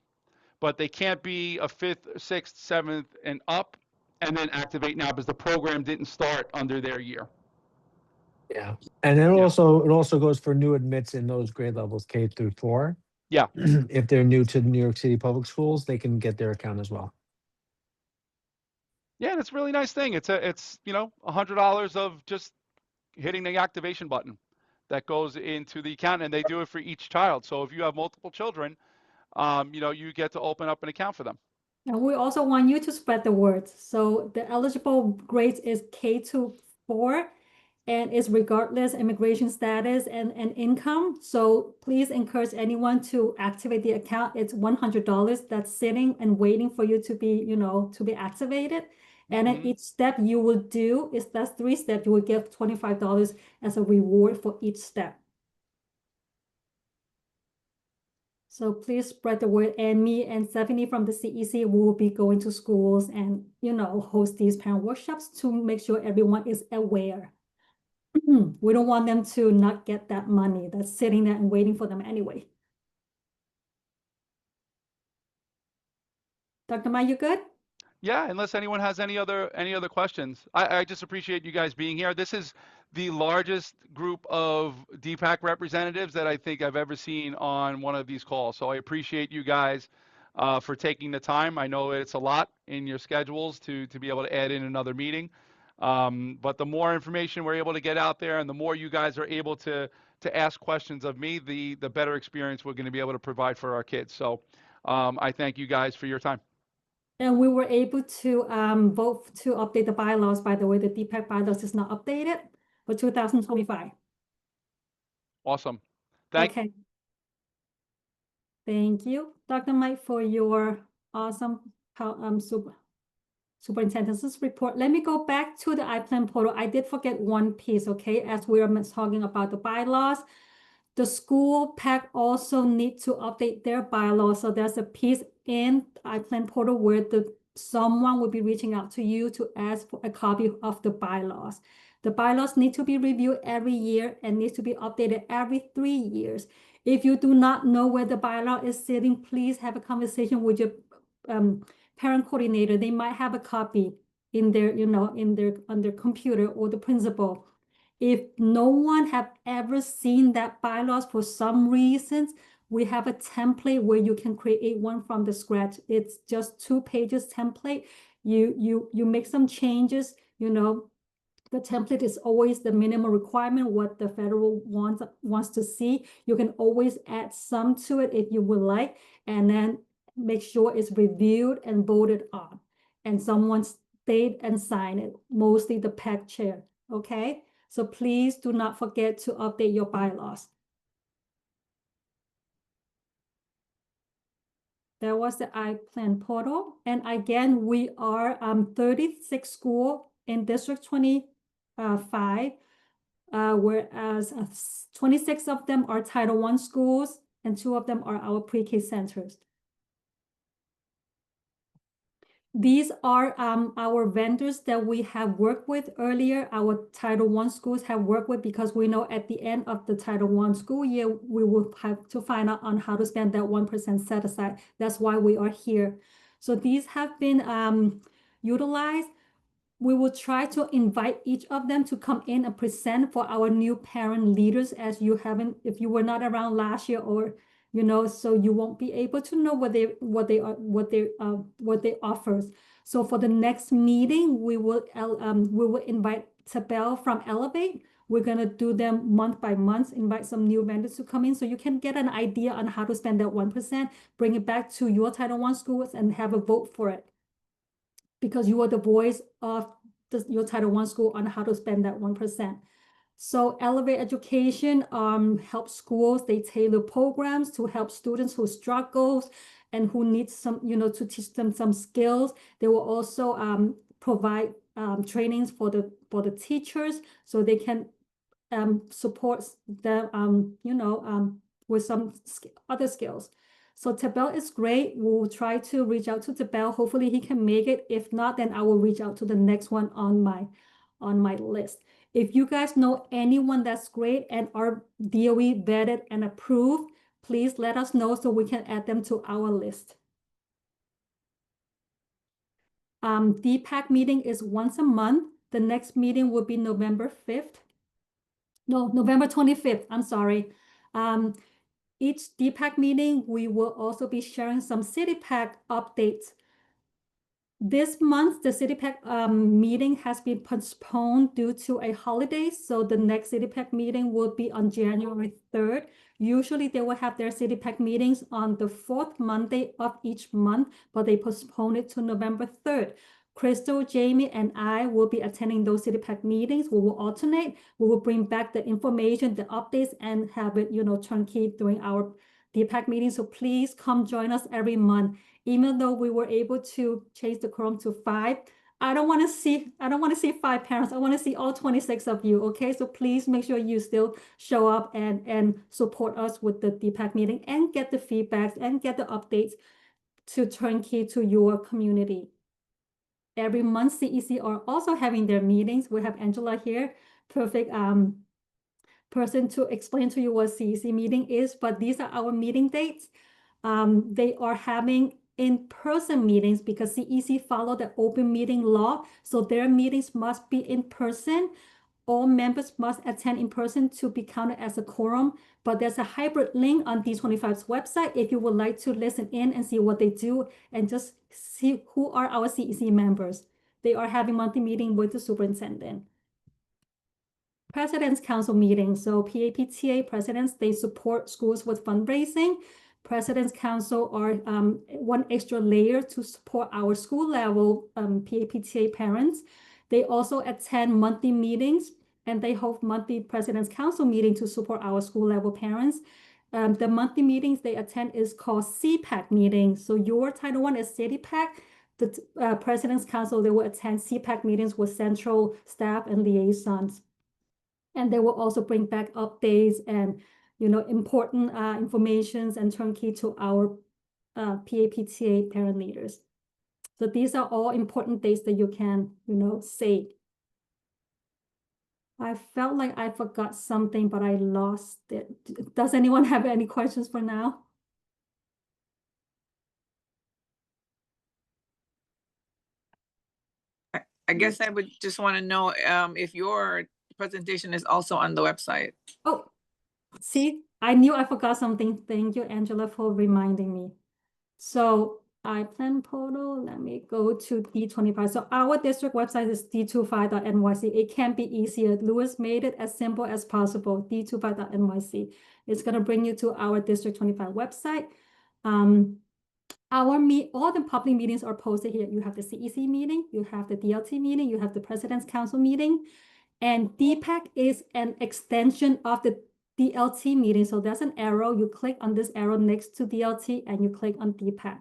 Speaker 5: But they can't be a 5th, 6th, 7th, and up and then activate now because the program didn't start under their year.
Speaker 6: Yeah. And then
Speaker 5: Yeah.
Speaker 6: it also goes for new admits in those grade levels K through 4.
Speaker 5: Yeah.
Speaker 6: If they're new to New York City public schools, they can get their account as well.
Speaker 5: Yeah, and it's a really nice thing. It's $100 of just hitting the activation button that goes into the account, and they do it for each child. So if you have multiple children, you get to open up an account for them.
Speaker 2: And we also want you to spread the word. So the eligible grades is K to 4, and it's regardless immigration status and income. So please encourage anyone to activate the account. It's $100 that's sitting and waiting for you to be activated. And then
Speaker 5: Mhm.
Speaker 2: each step you will do that's 3 steps. You will get $25 as a reward for each step. So please spread the word, and me and Stephanie from the CEC will be going to schools and, host these parent workshops to make sure everyone is aware. We don't want them to not get that money that's sitting there and waiting for them anyway. Dr. Ma, you good?
Speaker 5: Yeah, unless anyone has any other questions. I just appreciate you guys being here. This is the largest group of DPAC representatives that I think I've ever seen on one of these calls. So I appreciate you guys for taking the time. I know it's a lot in your schedules to be able to add in another meeting. But the more information we're able to get out there and the more you guys are able to to ask questions of me, the better experience we're going to be able to provide for our kids. So I thank you guys for your time.
Speaker 2: And we were able to vote to update the bylaws. By the way, the DPAC bylaws is not updated for 2025.
Speaker 5: Awesome. Thank
Speaker 2: Okay. Thank you, Dr. Mike, for your awesome superintendent's report. Let me go back to the iPlan portal. I did forget one piece, okay? As we are talking about the bylaws, the school PAC also need to update their bylaws. So there's a piece in iPlan portal where someone will be reaching out to you to ask for a copy of the bylaws. The bylaws need to be reviewed every year and needs to be updated every 3 years. If you do not know where the bylaw is sitting, please have a conversation with your parent coordinator. They might have a copy in their, on their computer, or the principal. If no one have ever seen that bylaws for some reasons, we have a template where you can create one from the scratch. It's just 2 pages template. You make some changes, the template is always the minimum requirement, what the federal wants to see. You can always add some to it if you would like, and then make sure it's reviewed and voted on. And someone stayed and signed it, mostly the PAC chair, okay? So please do not forget to update your bylaws. That was the iPlan portal. And again, we are 36 school in District 25, whereas 26 of them are Title I schools and 2 of them are our pre-K centers. These are our vendors that we have worked with earlier. Our Title I schools have worked with, because we know at the end of the Title I school year, we will have to find out on how to spend that 1% set aside. That's why we are here. So these have been utilized. We will try to invite each of them to come in and present for our new parent leaders, as you haven't, if you were not around last year, or so you won't be able to know what they offers. So for the next meeting, we will invite Tabel from Elevate. We're gonna do them month by month, invite some new vendors to come in, so you can get an idea on how to spend that 1%, bring it back to your Title I schools and have a vote for it, because you are the voice of your Title I school on how to spend that 1%. So Elevate Education helps schools. They tailor programs to help students who struggles and who need some, to teach them some skills. They will also provide trainings for the teachers, so they can support them, with some other skills. So Tabel is great. We'll try to reach out to Tabel. Hopefully he can make it. If not, then I will reach out to the next one on my list. If you guys know anyone that's great and are DOE vetted and approved, please let us know so we can add them to our list. DPAC meeting is once a month. The next meeting will be November 5th. No, November 25th. I'm sorry. Each DPAC meeting, we will also be sharing some CityPAC updates. This month, the CityPAC meeting has been postponed due to a holiday. So the next CityPAC meeting will be on January 3rd. Usually they will have their CityPAC meetings on the 4th Monday of each month, but they postponed it to November 3rd. Crystal, Jamie, and I will be attending those CityPAC meetings. We will alternate. We will bring back the information, the updates, and have it, turnkey during our DPAC meeting. So please come join us every month. Even though we were able to change the quorum to 5, I don't want to see 5 parents. I want to see all 26 of you. Okay, so please make sure you still show up and support us with the DPAC meeting and get the feedbacks and get the updates to turnkey to your community. Every month, CEC are also having their meetings. We have Angela here, perfect person to explain to you what CEC meeting is, but these are our meeting dates. They are having in-person meetings because CEC follow the open meeting law. So their meetings must be in person. All members must attend in person to be counted as a quorum, but there's a hybrid link on D25's website if you would like to listen in and see what they do and just see who are our CEC members. They are having monthly meeting with the superintendent. President's Council meeting. So PAPTA presidents, they support schools with fundraising. President's Council are one extra layer to support our school level PAPTA parents. They also attend monthly meetings, and they hold monthly President's Council meeting to support our school level parents. The monthly meetings they attend is called CPAC meeting. So your Title I is CityPAC. The President's Council, they will attend CPAC meetings with central staff and liaisons. And they will also bring back updates and, important informations and turnkey to our PAPTA parent leaders. So these are all important dates that you can, save. I felt like I forgot something, but I lost it. Does anyone have any questions for now?
Speaker 1: I guess I would just want to know if your presentation is also on the website.
Speaker 2: Oh, see, I knew I forgot something. Thank you, Angela, for reminding me. So iPlan portal, let me go to D25. So our district website is d25.nyc. It can be easier. Louis made it as simple as possible, d25.nyc. It's going to bring you to our District 25 website. All the public meetings are posted here. You have the CEC meeting, you have the DLT meeting, you have the President's Council meeting, and DPAC is an extension of the DLT meeting. So there's an arrow. You click on this arrow next to DLT and you click on DPAC.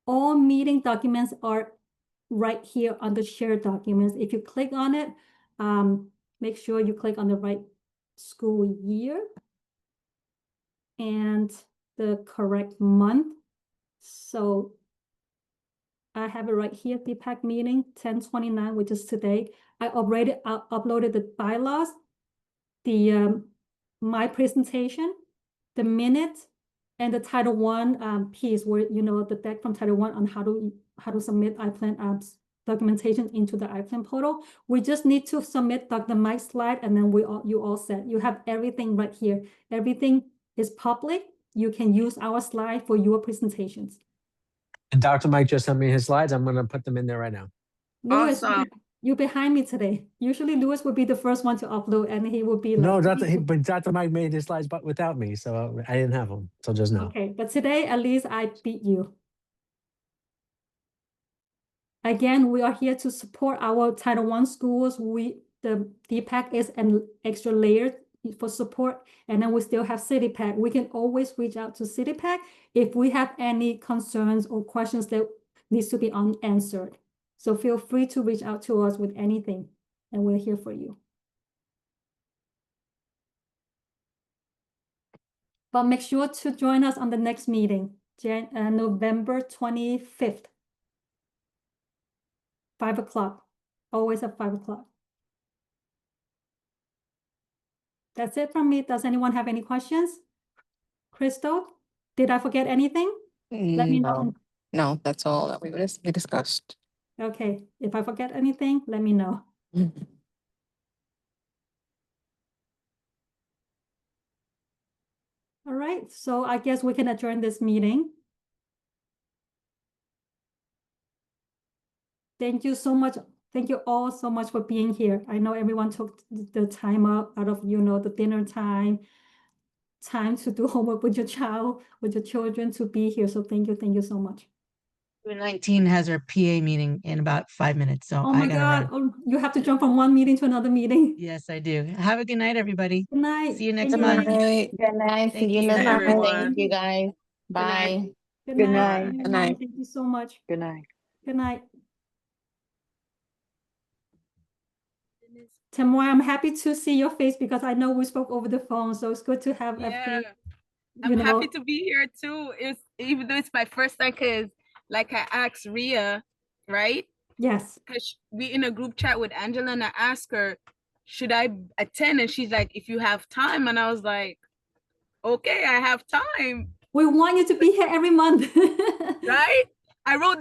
Speaker 2: All meeting documents are right here on the shared documents. If you click on it, make sure you click on the right school year and the correct month. So I have it right here, DPAC meeting 10/29, which is today. I already uploaded the bylaws, the my presentation, the minutes, and the Title I piece where the deck from Title I on how to submit iPlan documentation into the iPlan portal. We just need to submit Dr. Mike's slide, and then you all set. You have everything right here. Everything is public. You can use our slide for your presentations.
Speaker 6: And Dr. Mike just sent me his slides. I'm going to put them in there right now.
Speaker 2: Louis,
Speaker 1: Awesome.
Speaker 2: you're behind me today. Usually Louis would be the first one to upload, and he would be
Speaker 6: No,
Speaker 2: like,
Speaker 6: but Dr. Mike made his slides but without me, so I didn't have them till just now.
Speaker 2: okay, but today at least I beat you. Again, we are here to support our Title I schools. The DPAC is an extra layer for support, and then we still have CityPAC. We can always reach out to CityPAC if we have any concerns or questions that needs to be unanswered. So feel free to reach out to us with anything, and we're here for you. But make sure to join us on the next meeting, November 25th. 5 o'clock, always at 5 o'clock. That's it from me. Does anyone have any questions? Crystal, did I forget anything? Let me know.
Speaker 3: No, that's all that we discussed.
Speaker 2: Okay, if I forget anything, let me know. All right, so I guess we can adjourn this meeting. Thank you so much. Thank you all so much for being here. I know everyone took the time out of, the dinner time to do homework with your children to be here. So thank you so much.
Speaker 7: 19 has our PA meeting in about 5 minutes, so
Speaker 2: Oh
Speaker 7: I
Speaker 2: my
Speaker 7: gotta
Speaker 2: God,
Speaker 7: run.
Speaker 2: you have to jump from one meeting to another meeting.
Speaker 7: Yes, I do. Have a good night, everybody.
Speaker 2: Good night.
Speaker 7: See you next
Speaker 2: Thank
Speaker 7: month.
Speaker 3: Good night. See
Speaker 7: Thank
Speaker 3: you
Speaker 7: you.
Speaker 3: next
Speaker 1: Good night,
Speaker 3: time.
Speaker 1: everyone.
Speaker 3: Thank you, guys.
Speaker 1: Good night.
Speaker 3: Bye.
Speaker 2: Good
Speaker 8: Good
Speaker 2: night,
Speaker 8: night.
Speaker 2: everyone.
Speaker 3: Good night.
Speaker 2: Thank you so much.
Speaker 8: Good night.
Speaker 2: Good night. Tamoy, I'm happy to see your face because I know we spoke over the phone, so it's good to have a
Speaker 9: Yeah,
Speaker 2: face.
Speaker 9: I'm happy to be here too. Even though it's my first time, because like I asked Ria, right?
Speaker 2: Yes.
Speaker 9: Because we in a group chat with Angela, and I asked her, should I attend? And she's like, if you have time. And I was like, okay, I have time.
Speaker 2: We want you to be here every month.
Speaker 9: Right? I wrote that.